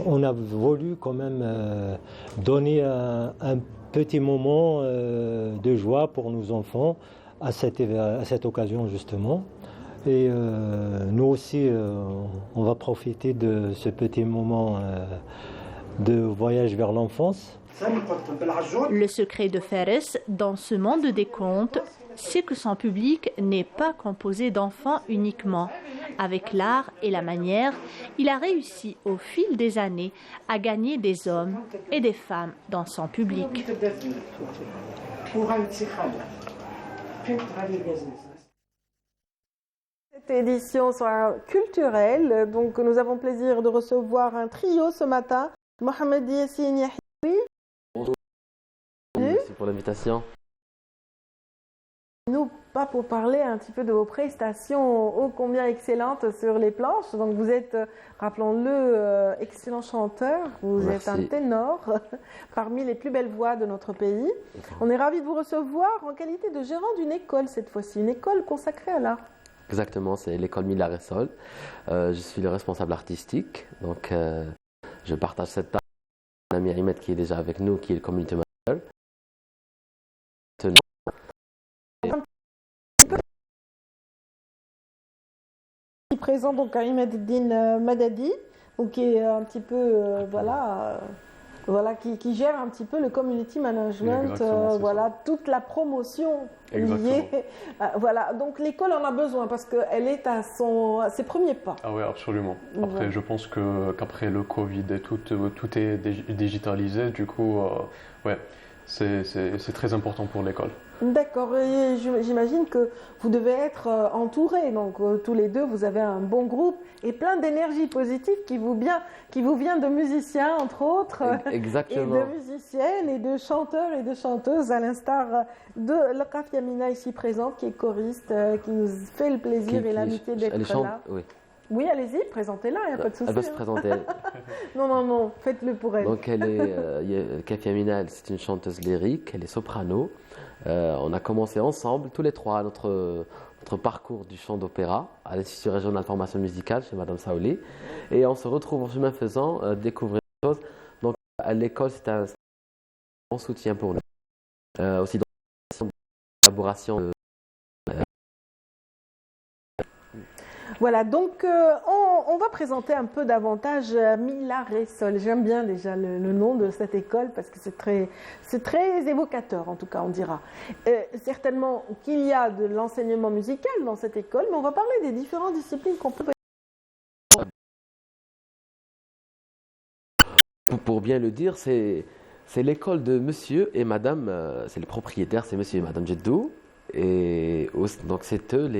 On a voulu quand même donner un petit moment de joie pour nos enfants à cette occasion justement. Et nous aussi, on va profiter de ce petit moment de voyage vers l'enfance. Le secret de Fares dans ce monde des contes, c'est que son public n'est pas composé d'enfants uniquement. Avec l'art et la manière, il a réussi au fil des années à gagner des hommes et des femmes dans son public. Cette édition sera culturelle, donc nous avons plaisir de recevoir un trio ce matin. Mohamed Yassine Yahyaoui. Merci pour l'invitation. Nous, pas pour parler un petit peu de vos prestations ô combien excellentes sur les planches. Donc vous êtes, rappelons-le, excellent chanteur, vous êtes un ténor parmi les plus belles voix de notre pays. On est ravis de vous recevoir en qualité de gérant d'une école cette fois-ci, une école consacrée à l'art. Exactement, c'est l'école Mila Ressol. Je suis le responsable artistique, donc je partage cette tâche avec mon ami Ahmed qui est déjà avec nous, qui est le community manager. Présent donc Karim Eddine Madadi, donc qui est un petit peu qui gère un petit peu le community management, toute la promotion liée. Voilà, donc l'école en a besoin parce qu'elle est à ses premiers pas. Ah oui, absolument. Après, je pense qu'après le Covid et tout est digitalisé, du coup, c'est très important pour l'école. D'accord, et j'imagine que vous devez être entourés, donc tous les deux vous avez un bon groupe et plein d'énergie positive qui vous vient de musiciens entre autres. Exactement. Et de musiciennes et de chanteurs et de chanteuses à l'instar de Laqaf Yamina ici présente qui est choriste, qui nous fait le plaisir et l'amitié d'être là. Oui, allez-y, présentez-la, il n'y a pas de souci. Elle va se présenter. Non, faites-le pour elle. Donc Kafia Yamina, c'est une chanteuse lyrique, elle est soprano. On a commencé ensemble, tous les trois, notre parcours du chant d'opéra à l'Institut régional de formation musicale chez Madame Saouli. Et on se retrouve en chemin faisant découvrir des choses. Donc à l'école, c'est un bon soutien pour nous. Aussi collaboration. Voilà, donc on va présenter un peu davantage Mila Ressol. J'aime bien déjà le nom de cette école parce que c'est très évocateur, en tout cas, on dira. Certainement qu'il y a de l'enseignement musical dans cette école, mais on va parler des différentes disciplines qu'on peut. Pour bien le dire, c'est l'école de monsieur et madame, c'est le propriétaire, c'est monsieur et madame Jeddou. Et donc c'est eux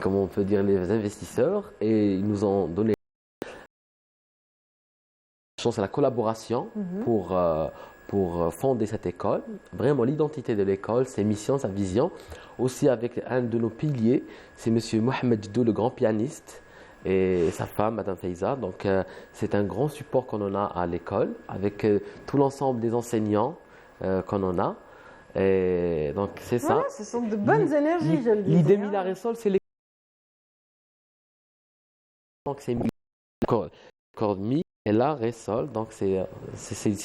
comment on peut dire, les investisseurs, et ils nous ont donné chance à la collaboration pour fonder cette école. Vraiment l'identité de l'école, ses missions, sa vision, aussi avec un de nos piliers, c'est monsieur Mohamed Jeddou, le grand pianiste, et sa femme, madame Faiza. Donc c'est un grand support qu'on en a à l'école, avec tout l'ensemble des enseignants qu'on en a. Et donc c'est ça. Voilà, ce sont de bonnes énergies, je le dis. L'idée Mila Ressol, c'est les. Donc c'est Mi et la Ressol, donc c'est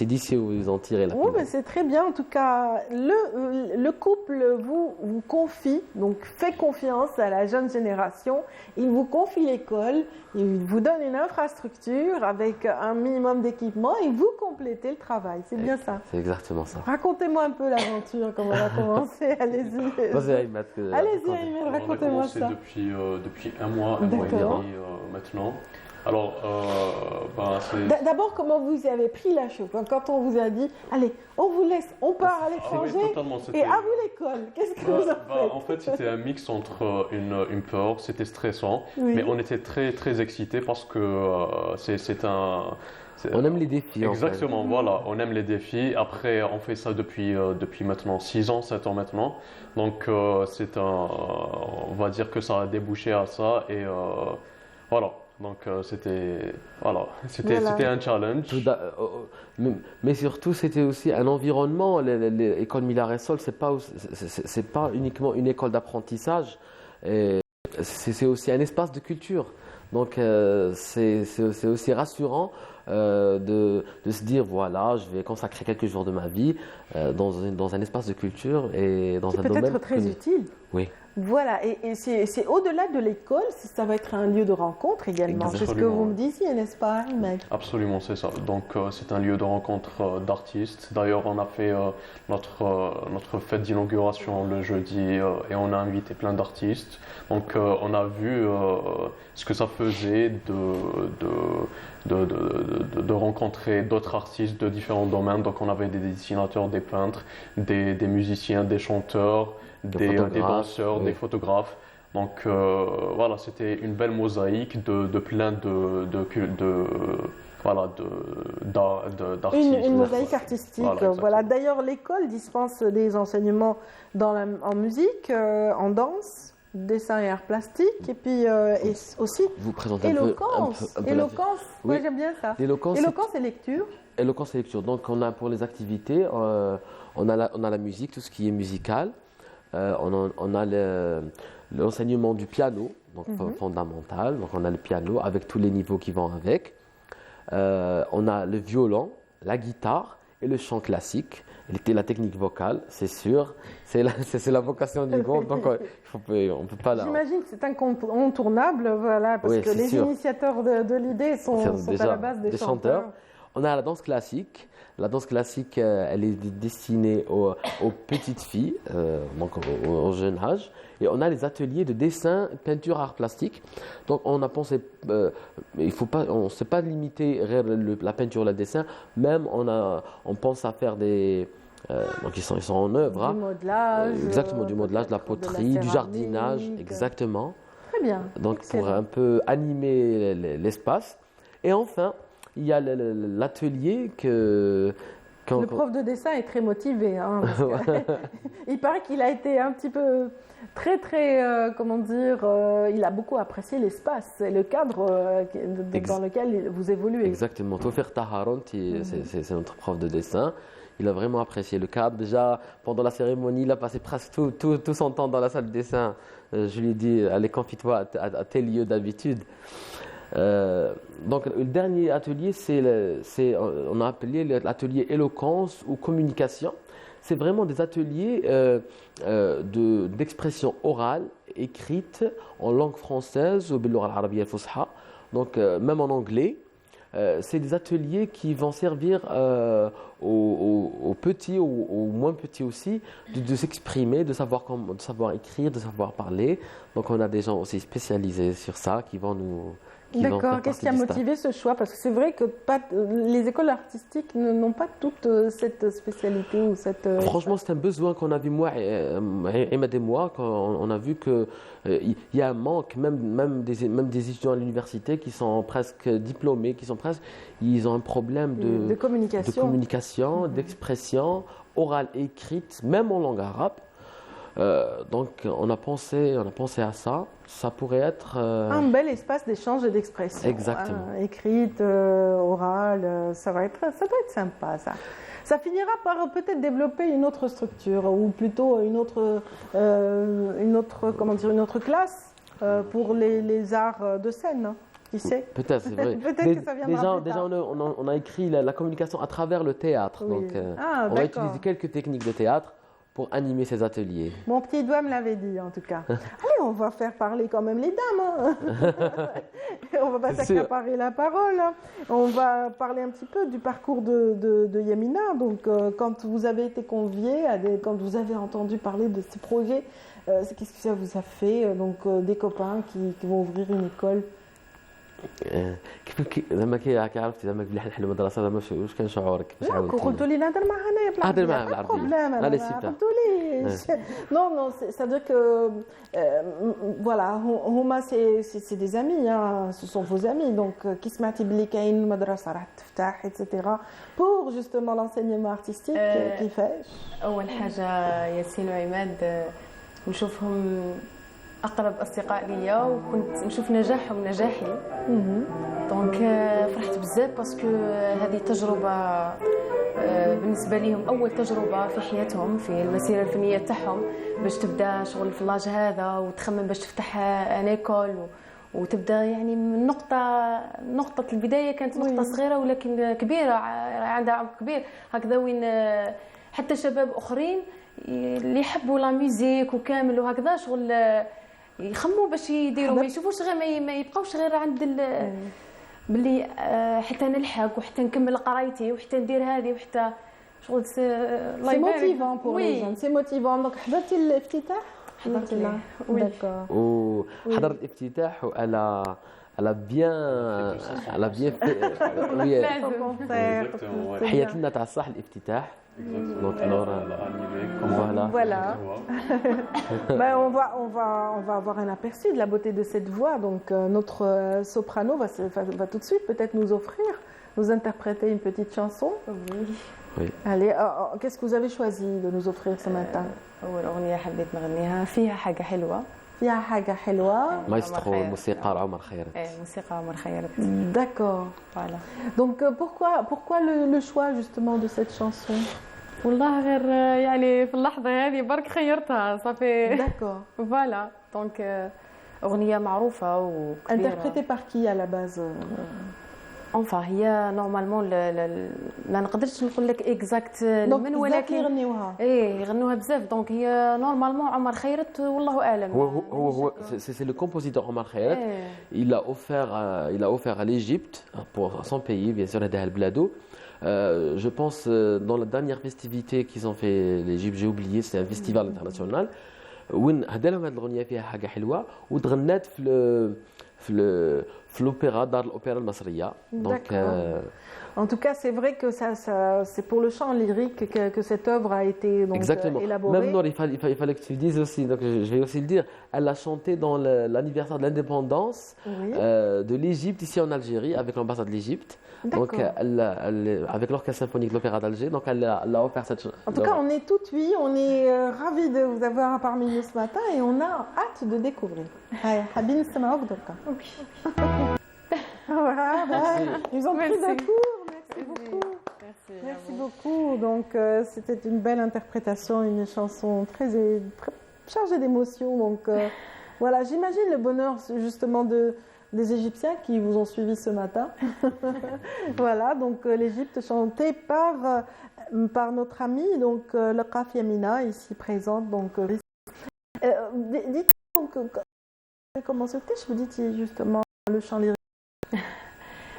d'ici où ils ont tiré la. Oui, mais c'est très bien. En tout cas, le couple vous confie, donc fait confiance à la jeune génération. Il vous confie l'école, il vous donne une infrastructure avec un minimum d'équipement et vous complétez le travail. C'est bien ça. C'est exactement ça. Racontez-moi un peu l'aventure, comment elle a commencé. Allez-y. Vas-y, Ahmed. Allez-y, Ahmed, racontez-moi ça. On a commencé depuis un mois et demi maintenant. Alors, d'abord, comment vous avez pris la chose quand on vous a dit, allez, on vous laisse, on part à l'étranger et à vous l'école. Qu'est-ce que vous avez fait? En fait, c'était un mix entre une peur, c'était stressant, mais on était très très excités parce que c'est un. On aime les défis. Exactement, voilà, on aime les défis. Après, on fait ça depuis maintenant 6 ans, 7 ans maintenant. Donc, on va dire que ça a débouché à ça et voilà. Donc c'était un challenge. Mais surtout c'était aussi un environnement. L'école Mila Ressol, c'est pas uniquement une école d'apprentissage. C'est aussi un espace de culture. Donc c'est aussi rassurant de se dire voilà, je vais consacrer quelques jours de ma vie dans un espace de culture et dans un domaine peut-être très utile. Oui. Voilà, et c'est au-delà de l'école, ça va être un lieu de rencontre également. C'est ce que vous me disiez, n'est-ce pas, Ahmed? Absolument, c'est ça. Donc c'est un lieu de rencontre d'artistes. D'ailleurs, on a fait notre fête d'inauguration le jeudi et on a invité plein d'artistes. Donc on a vu ce que ça faisait de rencontrer d'autres artistes de différents domaines. Donc on avait des dessinateurs, des peintres, des musiciens, des chanteurs, des danseurs, des photographes. Donc voilà, c'était une belle mosaïque de plein d'artistes. Une mosaïque artistique. Voilà. D'ailleurs, l'école dispense des enseignements en musique, en danse, dessin et arts plastiques, et puis et aussi vous présentez éloquence. Éloquence, oui. Moi j'aime bien ça. Éloquence et lecture. Éloquence et lecture. Donc on a pour les activités, on a la musique, tout ce qui est musical. On a l'enseignement du piano, donc fondamental. Donc on a le piano avec tous les niveaux qui vont avec. On a le violon, la guitare et le chant classique. Et la technique vocale, c'est sûr. C'est la vocation du groupe, donc on peut pas la. J'imagine que c'est incontournable, voilà, parce que les initiateurs de l'idée sont à la base des chanteurs. On a la danse classique. La danse classique, elle est destinée aux petites filles, donc au jeune âge. Et on a les ateliers de dessin, peinture, art plastique. Donc on a pensé, on ne s'est pas limité la peinture, le dessin. Même on pense à faire des, donc ils sont en œuvre. Du modelage. Exactement, du modelage, de la poterie, du jardinage, exactement. Très bien. Donc pour un peu animer l'espace. Et enfin, il y a l'atelier que... Le prof de dessin est très motivé. Hein, il paraît qu'il a été un petit peu très, comment dire, il a beaucoup apprécié l'espace et le cadre dans lequel vous évoluez. Exactement. Tofer Taharont, c'est notre prof de dessin. Il a vraiment apprécié le cadre. Déjà, pendant la cérémonie, il a passé presque tout son temps dans la salle de dessin. Je lui ai dit, allez, confie-toi à tel lieu d'habitude. Donc le dernier atelier, on a appelé l'atelier éloquence ou communication. c'est vraiment des ateliers d'expression orale, écrite en langue française, ou باللغة العربية الفصحى, donc même en anglais. C'est des ateliers qui vont servir aux petits, aux moins petits aussi, de s'exprimer, de savoir écrire, de savoir parler. Donc on a des gens aussi spécialisés sur ça qui vont nous... D'accord, qu'est-ce qui a motivé ce choix? Parce que c'est vrai que les écoles artistiques n'ont pas toute cette spécialité ou cette... Franchement, c'est un besoin qu'on a vu, moi et moi, quand on a vu qu'il y a un manque, même des étudiants à l'université qui sont presque diplômés, ils ont un problème de communication, d'expression orale et écrite, même en langue arabe. Donc on a pensé à ça. Ça pourrait être un bel espace d'échange et d'expression. Exactement. Écrite, orale, ça doit être sympa ça. Ça finira par peut-être développer une autre structure ou plutôt une autre classe pour les arts de scène. Hein. Qui sait? Peut-être, c'est vrai. Peut-être que ça viendra déjà on a écrit la communication à travers le théâtre. Oui. Donc Ah, on va utiliser quelques techniques de théâtre pour animer ces ateliers. Mon petit doigt me l'avait dit en tout cas. Allez, on va faire parler quand même les dames. Hein. On va pas s'accaparer la parole. Hein. On va parler un petit peu du parcours de Yamina. Donc, quand vous avez été conviés, quand vous avez entendu parler de ces projets, qu'est-ce que ça vous a fait? Donc, des copains qui vont ouvrir une école. لما عرفتي زعما بلي نحل المدرسه زعما واش كان شعورك؟ قلتوا لي نهضر معها هضر معها بالعربيه. Non, c'est-à-dire que voilà, هما c'est des amis, hein, ce sont vos amis, donc كي سمعتي بلي كاين مدرسه راح تفتح etc. pour justement l'enseignement artistique كيفاش؟ اول حاجه ياسين وعماد نشوفهم اقرب اصدقاء ليا وكنت نشوف نجاحهم نجاحي دونك فرحت بزاف باسكو هذه تجربه بالنسبه ليهم اول تجربه في حياتهم في المسيره الفنيه تاعهم باش تبدا شغل في اللاج هذا وتخمم باش تفتح ان ايكول وتبدا يعني من نقطه البدايه كانت نقطه صغيره ولكن كبيره عندها عمق كبير هكذا وين حتى شباب اخرين اللي يحبوا لا ميوزيك وكامل وهكذا شغل يخموا باش يديروا ما يشوفوش غير ما يبقاوش غير عند باللي حتى نلحق وحتى نكمل قرايتي وحتى ندير هذه وحتى شغل سي موتيفون بور لي جون سي موتيفون. دونك حضرتي الافتتاح؟ حضرت له وحضرت الافتتاح وعلى bien fait. حيات لنا تاع الصح الافتتاح. Donc alors, voilà. Ben, on va avoir un aperçu de la beauté de cette voix. Donc notre soprano va tout de suite peut-être nous interpréter une petite chanson. Oui. Allez, qu'est-ce que vous avez choisi de nous offrir ce matin? أول أغنية حبيت نغنيها فيها حاجة حلوة. فيها حاجة حلوة. مايسترو موسيقار عمر خيرت. موسيقى عمر خيرت. D'accord. Voilà. Donc pourquoi le choix justement de cette chanson? والله غير يعني في اللحظة هذه برك خيرتها صافي. D'accord. Voilà. Donc أغنية معروفة وكبيرة. Interprétée par qui à la base? Enfin هي نورمالمون ما نقدرش نقول لك اكزاكت من ولكن يغنيوها يغنوها بزاف دونك هي نورمالمون عمر خيرت والله اعلم. هو c'est le compositeur Omar Khayrat. Il a offert à l'Égypte pour son pays bien sûr هذا البلاد. Je pense dans la dernière festivité qu'ils ont fait l'Égypte, j'ai oublié, c'est un festival international وين هدا لهم هاد الاغنيه فيها حاجه حلوه وتغنات في l'opéra دار الأوبرا المصرية. Donc en tout cas, c'est vrai que c'est pour le chant lyrique que cette œuvre a été donc élaborée. Même Nour, il fallait que tu le dises aussi, donc je vais aussi le dire. Elle a chanté dans l'anniversaire de l'indépendance de l'Égypte ici en Algérie avec l'ambassade de l'Égypte. Donc avec l'orchestre symphonique de l'Opéra d'Alger, donc elle a offert cette chanson. En tout cas, on est tout oui, on est ravis de vous avoir parmi nous ce matin et on a hâte de découvrir. Habine Samaok Dorka. Ils ont pris d'un cours. Merci beaucoup. Merci beaucoup. Donc, c'était une belle interprétation, une chanson très chargée d'émotions. Donc, voilà, j'imagine le bonheur justement des Égyptiens qui vous ont suivi ce matin. Voilà, donc l'Égypte chantée par notre ami, donc le Kafia Mina, ici présente. Donc, dites donc, comment c'était, je vous dis justement le chant lyrique.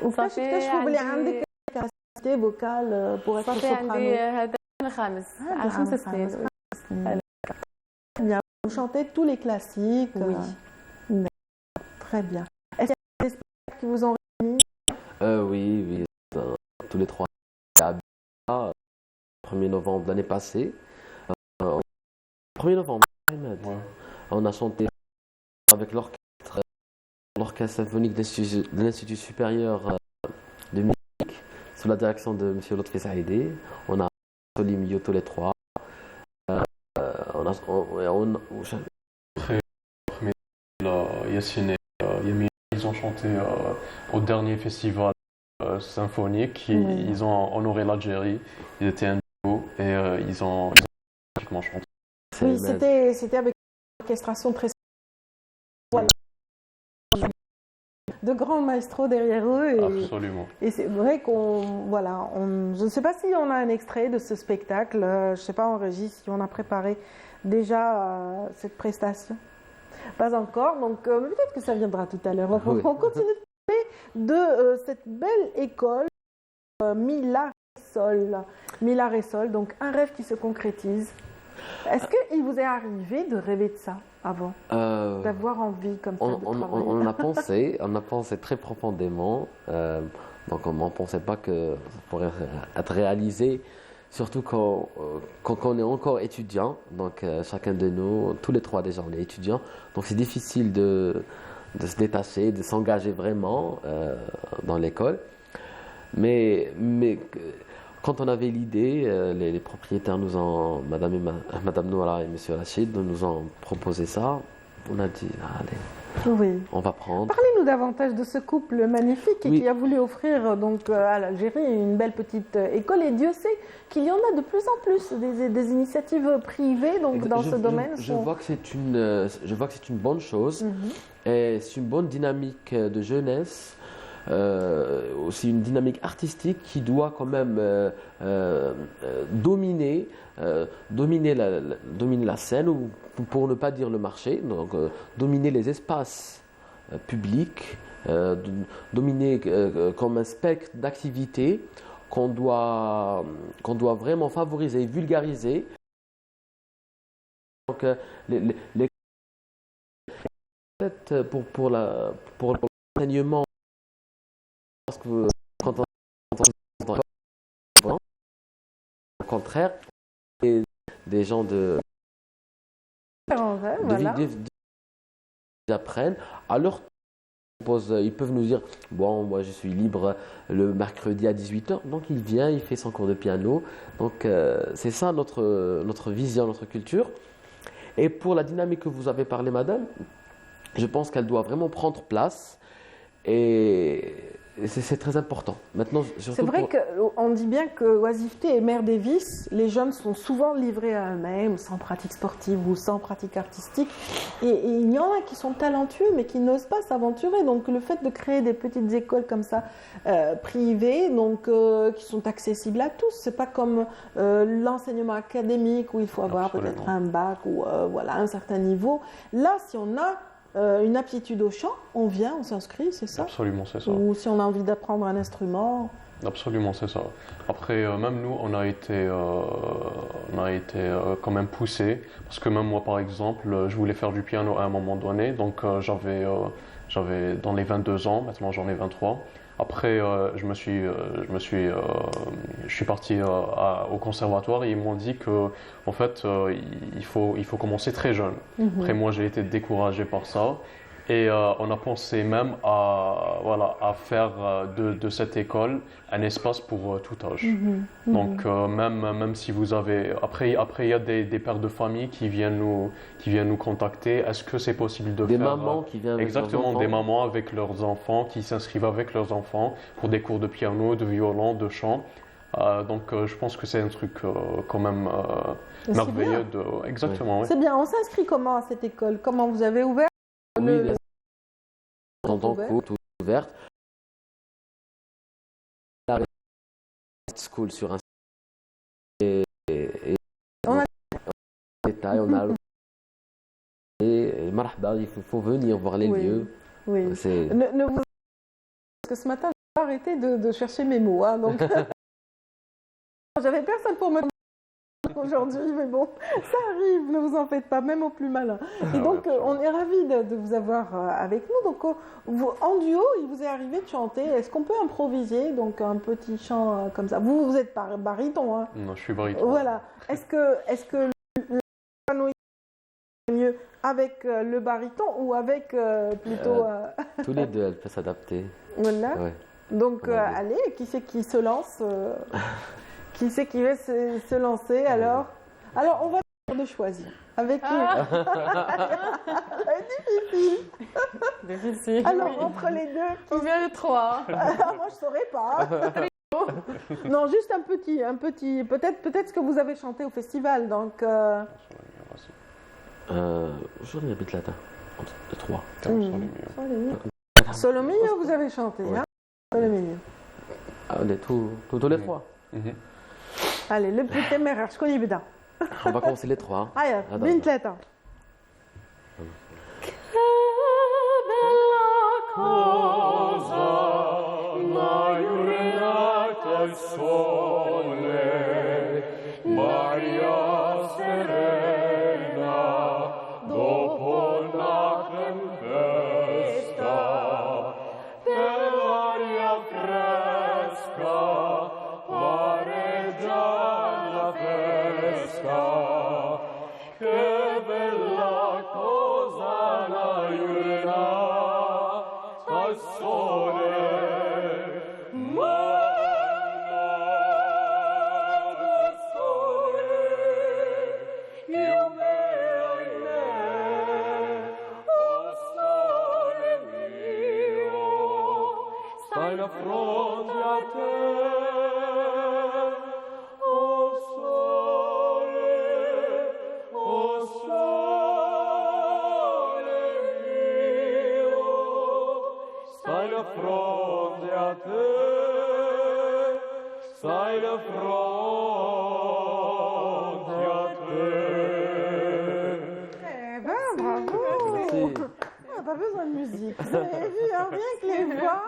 وكيفاش تكتشفوا بلي عندك كاباسيتي فوكال بور اتر سوبرانو؟ هذا الخامس على 5 سنين. Bien, vous chantez tous les classiques. Oui. Très bien. Est-ce qu'il y a des spectacles qui vous ont réunis? Oui, tous les 3 à Abia, 1er novembre de l'année passée. 1er novembre, on a chanté avec l'orchestre symphonique de l'Institut supérieur de musique sous la direction de M. Lotfi Saïdé. On a Solim Yo tous les 3. Yassine et Yemi, ils ont chanté au dernier festival symphonique. Ils ont honoré l'Algérie. Ils étaient un duo et ils ont pratiquement chanté. Oui, c'était avec une orchestration très... Voilà. De grands maestros derrière eux. Absolument. Et c'est vrai je ne sais pas si on a un extrait de ce spectacle, je ne sais pas en régie si on a préparé déjà cette prestation. Pas encore, donc peut-être que ça viendra tout à l'heure. On continue de parler de cette belle école Mila Ressol. Mila Ressol, donc un rêve qui se concrétise. Est-ce qu'il vous est arrivé de rêver de ça avant, d'avoir envie comme ça de travailler? On a pensé très profondément. Donc on ne pensait pas que ça pourrait être réalisé, surtout quand on est encore étudiant. Donc chacun de nous, tous les 3 déjà, on est étudiants. Donc c'est difficile de se détacher, de s'engager vraiment dans l'école. Mais quand on avait l'idée, les propriétaires Madame Noura et Monsieur Rachid nous ont proposé ça. On a dit, allez, on va prendre. Parlez-nous davantage de ce couple magnifique qui a voulu offrir donc à l'Algérie une belle petite école. Et Dieu sait qu'il y en a de plus en plus des initiatives privées donc, dans ce domaine. Je vois que c'est une bonne chose. Et c'est une bonne dynamique de jeunesse. Aussi une dynamique artistique qui doit quand même dominer la scène, ou pour ne pas dire le marché, donc dominer les espaces publics, dominer comme un spectre d'activités qu'on doit vraiment favoriser et vulgariser. Donc pour l'enseignement, parce que quand on au contraire, des gens ils apprennent à leur ils peuvent nous dire bon, moi je suis libre le mercredi à 18h, donc il vient, il fait son cours de piano. Donc c'est ça notre vision, notre culture. Et pour la dynamique que vous avez parlé, madame, je pense qu'elle doit vraiment prendre place. Et c'est très important. Maintenant, c'est vrai qu'on dit bien que oisiveté est mère des vices. Les jeunes sont souvent livrés à eux-mêmes, sans pratique sportive ou sans pratique artistique. Et il y en a qui sont talentueux, mais qui n'osent pas s'aventurer. Donc le fait de créer des petites écoles comme ça, privées, donc qui sont accessibles à tous, c'est pas comme l'enseignement académique où il faut avoir peut-être un bac ou un certain niveau. Là, si on a une aptitude au chant, on vient, on s'inscrit, c'est ça? Absolument, c'est ça. Ou si on a envie d'apprendre un instrument. Absolument, c'est ça. Après, même nous, on a été quand même poussés, parce que même moi, par exemple, je voulais faire du piano à un moment donné, donc j'avais dans les 22 ans, maintenant j'en ai 23. Après, je suis parti au conservatoire et ils m'ont dit que, en fait, il faut commencer très jeune. Après, moi, j'ai été découragé par ça. Et on a pensé même à faire de cette école un espace pour tout âge. Donc même si vous avez... Après il y a des pères de famille qui viennent nous contacter. Est-ce que c'est possible de faire... Des mamans qui viennent avec exactement, leurs enfants. Des mamans avec leurs enfants, qui s'inscrivent avec leurs enfants pour des cours de piano, de violon, de chant. Donc je pense que c'est un truc quand même merveilleux. Exactement, oui. C'est bien. On s'inscrit comment à cette école? Comment vous avez ouvert sont en cours, toutes ouvertes. La school sur un et on a détail, on a et marhaba, il faut venir voir les lieux. Oui. Ne vous... Parce que ce matin, j'ai pas arrêté de chercher mes mots, hein, donc j'avais personne pour me aujourd'hui, mais bon, ça arrive, ne vous en faites pas, même au plus malin. Et donc, on est ravis de vous avoir avec nous. Donc, en duo, il vous est arrivé de chanter. Est-ce qu'on peut improviser, donc un petit chant comme ça? Vous êtes baryton, hein? Non, je suis baryton. Voilà. Est-ce que le piano est mieux avec le baryton ou avec plutôt... Tous les deux, elle peut s'adapter. Voilà. Ouais. Donc, allez, qui c'est qui se lance Qui c'est qui veut se lancer alors on va de choisir avec lui. Difficile. Alors, entre les deux... Combien de trois? Moi, je ne saurais pas. Non, juste un petit peut-être ce que vous avez chanté au festival, donc... Je habite latin. De 3. Solomillo, vous avez chanté, hein? Solomillo. On est tous les 3. Allez, le plus téméraire, je connais bien. On va commencer les 3. Allez, bint ثلاثة. Pas besoin de musique. Vous avez vu, hein, rien que les voix,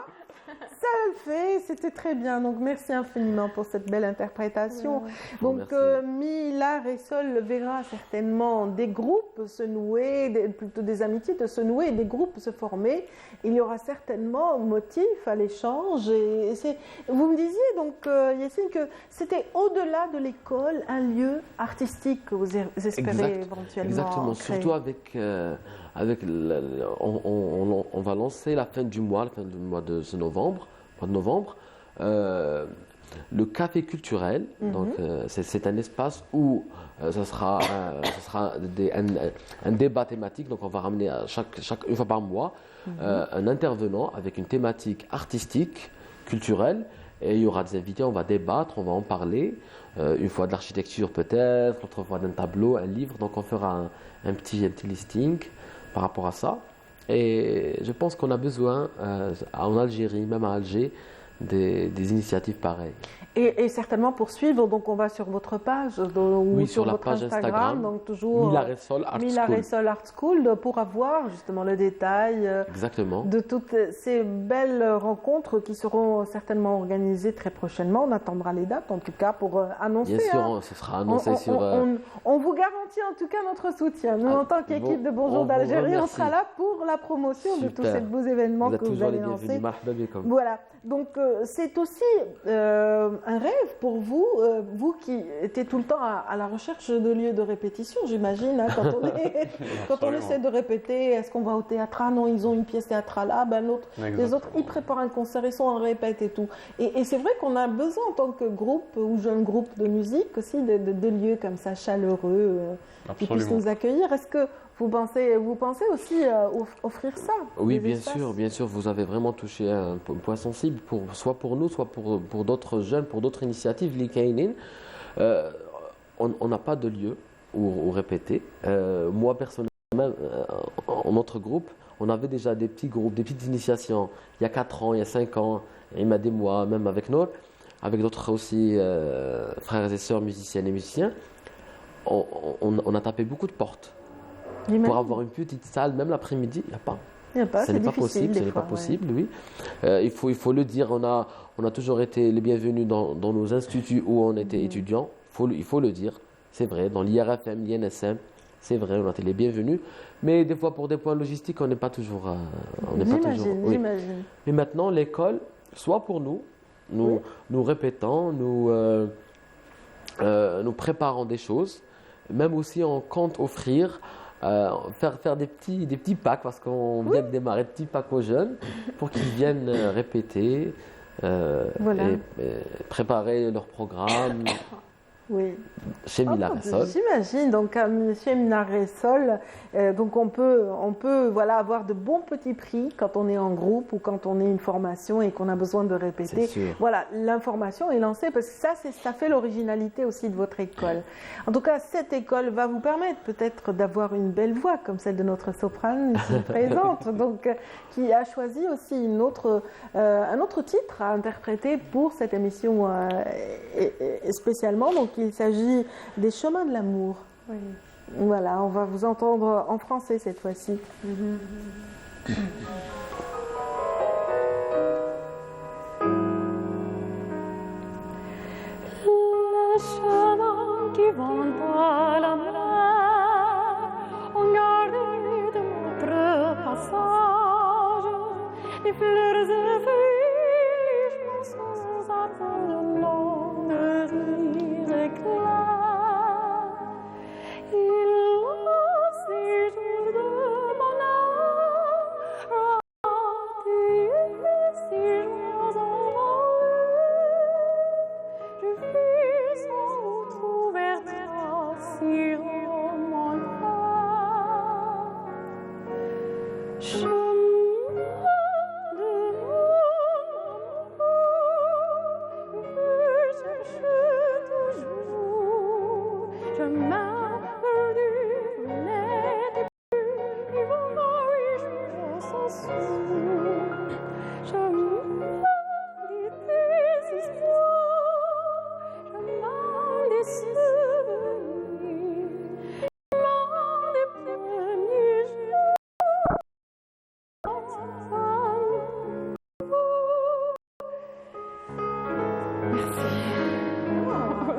ça le fait. C'était très bien. Donc, merci infiniment pour cette belle interprétation. Donc, mi, la, ré, sol verra certainement des groupes se nouer, plutôt des amitiés de se nouer, des groupes se former. Il y aura certainement motif à l'échange. Et vous me disiez donc, Yacine, que c'était au-delà de l'école, un lieu artistique que vous espérez éventuellement Exactement, créer. surtout on va lancer la fin du mois de novembre, le café culturel. Donc c'est un espace où ce sera un débat thématique. Donc on va ramener une fois par mois un intervenant avec une thématique artistique, culturelle. Et il y aura des invités, on va débattre, on va en parler. Une fois de l'architecture peut-être, l'autre fois d'un tableau, un livre. Donc on fera un petit listing par rapport à ça. Et je pense qu'on a besoin, en Algérie, même à Alger, des initiatives pareilles. Et certainement pour suivre, donc on va sur votre page ou sur la votre page Instagram, donc toujours Milaresol Art School pour avoir justement le détail de toutes ces belles rencontres qui seront certainement organisées très prochainement. On attendra les dates en tout cas pour annoncer. Bien sûr, ce sera annoncé on vous garantit en tout cas notre soutien. Nous, en tant qu'équipe de Bonjour d'Algérie, on sera là pour la promotion de tous ces beaux événements que vous allez lancer. Voilà. Donc c'est aussi un rêve pour vous, vous qui étiez tout le temps à la recherche de lieux de répétition, j'imagine, hein, quand on essaie de répéter, est-ce qu'on va au théâtre? Ah non, ils ont une pièce théâtrale là, ben l'autre, les autres, ils préparent un concert, ils sont en répète et tout. Et c'est vrai qu'on a besoin en tant que groupe ou jeune groupe de musique aussi de lieux comme ça chaleureux qui puissent nous accueillir. Est-ce que vous pensez aussi offrir ça? Oui, bien sûr, vous avez vraiment touché un point sensible, soit pour nous, soit pour d'autres jeunes, pour d'autres initiatives. On n'a pas de lieu où répéter. Moi, personnellement, en notre groupe, On avait déjà des petits groupes, des petites initiations, il y a 4 ans, il y a 5 ans, Imad et moi, même avec Nour, avec d'autres aussi frères et sœurs musiciennes et musiciens. On a tapé beaucoup de portes pour avoir une petite salle, même l'après-midi, il n'y a pas. Ce n'est pas possible, ce n'est pas possible, oui. Il faut le dire, on a toujours été les bienvenus dans nos instituts où on était étudiants. Il faut le dire, c'est vrai, dans l'IRFM, l'INSM, c'est vrai, on a été les bienvenus. Mais des fois, pour des points logistiques, on n'est pas toujours. J'imagine. Mais maintenant, l'école, soit pour nous répétons, nous préparons des choses, même aussi on compte offrir. Faire des petits packs parce qu'on vient de démarrer, des petits packs aux jeunes pour qu'ils viennent répéter et préparer leur programme. Oui. Chez Minaressol. J'imagine. Donc, chez Minaressol, donc on peut avoir de bons petits prix quand on est en groupe ou quand on est une formation et qu'on a besoin de répéter. Voilà, l'information est lancée parce que ça fait l'originalité aussi de votre école. En tout cas, cette école va vous permettre peut-être d'avoir une belle voix comme celle de notre soprano ici présente, donc qui a choisi aussi un autre titre à interpréter pour cette émission et spécialement. Donc, il s'agit des chemins de l'amour. Oui. Voilà, on va vous entendre en français cette fois-ci. Les chemins qui vont à la mer ont gardé de notre passage les fleurs et fruits, les chansons attendent le nom de rires éclats. Il a ces jours de bonheur, ratés, ces jours envolés. Je vis sans trouver trace sur mon cœur. Chemin de mon amour, je cherche toujours. Chemin perdu, n'était plus, il va mourir sans sourd. Chemin des désespoirs, chemin des souvenirs, chemin des premiers jours.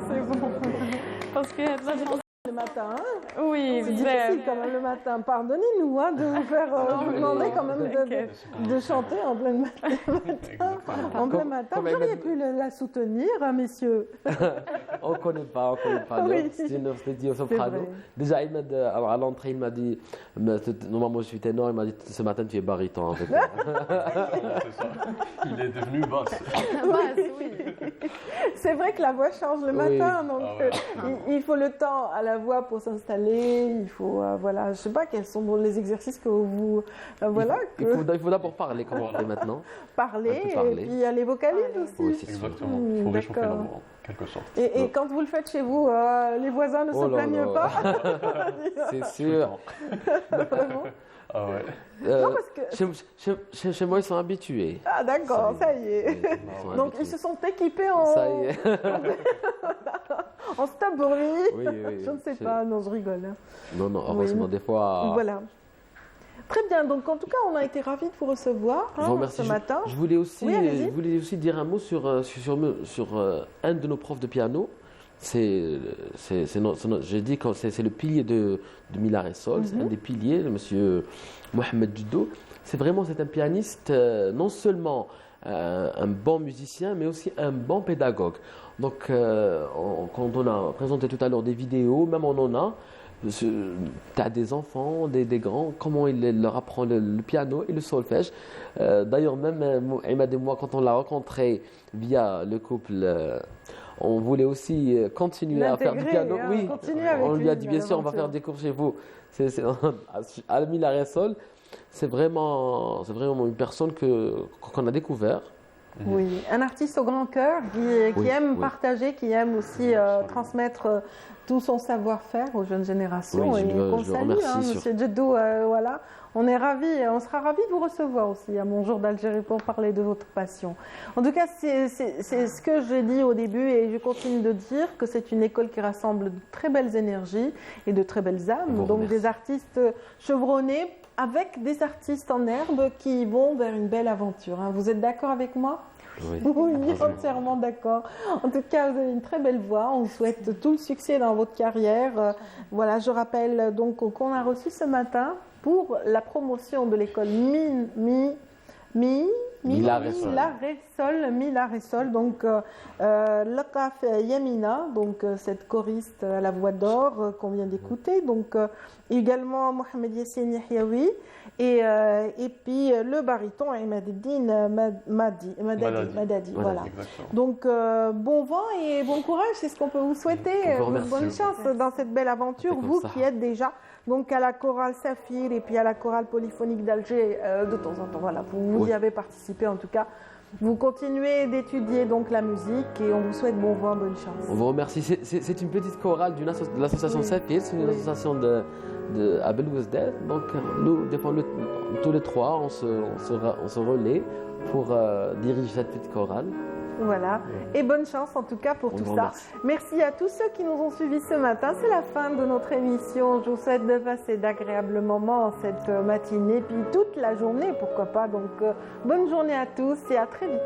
C'est bon. Parce que la chanson le matin, hein? Oui, c'est difficile quand même le matin. Pardonnez-nous de vous faire vous demander quand même de chanter en plein matin. En plein matin. Vous auriez pu la soutenir, hein, messieurs. On ne connaît pas. Oui. C'est une dit au soprano. Déjà, à l'entrée, il m'a dit, normalement je suis ténor, il m'a dit ce matin tu es baryton avec moi. C'est ça. Il est devenu basse. Oui. C'est vrai que la voix change le matin, donc il faut le temps à la voix pour s'installer. Il faut, voilà, je sais pas quels sont les exercices que vous, voilà. Il faut d'abord parler comme on fait maintenant. Parler et puis il y a les vocalises aussi. Oui, c'est exactement. Il faut réchauffer la voix, en quelque sorte. Et quand vous le faites chez vous, les voisins ne se plaignent pas. C'est sûr. Vraiment. Ah ouais. Non, parce que... chez moi, ils sont habitués. Ah d'accord, ça y est. Donc ils se sont équipés en... Ça y est. en stabori. Oui. Je ne sais pas, non, je rigole. Non, heureusement, des fois... Voilà. Très bien, donc en tout cas, on a été ravis de vous recevoir ce matin. Je voulais aussi dire un mot sur un de nos profs de piano. J'ai dit que c'est le pilier de Minaressol, c'est un des piliers, le monsieur Mohamed Judo. C'est un pianiste, non seulement un bon musicien, mais aussi un bon pédagogue. Donc, quand on a présenté tout à l'heure des vidéos, même on en a, tu as des enfants, des grands, comment il leur apprend le piano et le solfège. D'ailleurs, même Imad et moi, quand on l'a rencontré via le couple, on voulait aussi continuer à faire du piano. Oui, on lui a dit bien sûr, on va faire des cours chez vous. À Minaressol, c'est vraiment une personne qu'on a découvert Oui, un artiste au grand cœur qui aime partager, qui aime aussi transmettre tout son savoir-faire aux jeunes générations. Oui, et qu'on je le salue, remercie Monsieur Djeddou, voilà. On sera ravis de vous recevoir aussi à mon jour d'Algérie pour parler de votre passion. En tout cas, c'est ce que j'ai dit au début et je continue de dire que c'est une école qui rassemble de très belles énergies et de très belles âmes. Donc des artistes chevronnés avec des artistes en herbe qui vont vers une belle aventure. Vous êtes d'accord avec moi ? Oui, entièrement d'accord. En tout cas, vous avez une très belle voix. On vous souhaite tout le succès dans votre carrière. Voilà, je rappelle donc qu'on a reçu ce matin pour la promotion de l'école Mila Ressol, donc Laqaf Yamina, donc cette choriste à la voix d'or qu'on vient d'écouter, donc également Mohamed Yassine Yahyaoui et puis le baryton Imadeddine Madadi, voilà. Donc bon vent et bon courage, c'est ce qu'on peut vous souhaiter. Bonne chance dans cette belle aventure, vous qui êtes déjà donc à la chorale Saphir et puis à la chorale polyphonique d'Alger de temps en temps. Voilà, vous y avez participé en tout cas. Vous continuez d'étudier donc la musique et on vous souhaite bon vent, bonne chance. On vous remercie. C'est une petite chorale de l'association Saphir, c'est une association de Abel Ouzdad. Donc nous, des fois, tous les trois, on se relaie pour diriger cette petite chorale. Voilà, et bonne chance en tout cas pour tout ça. Merci à tous ceux qui nous ont suivis ce matin. C'est la fin de notre émission. Je vous souhaite de passer d'agréables moments cette matinée, puis toute la journée, pourquoi pas. Donc bonne journée à tous et à très vite.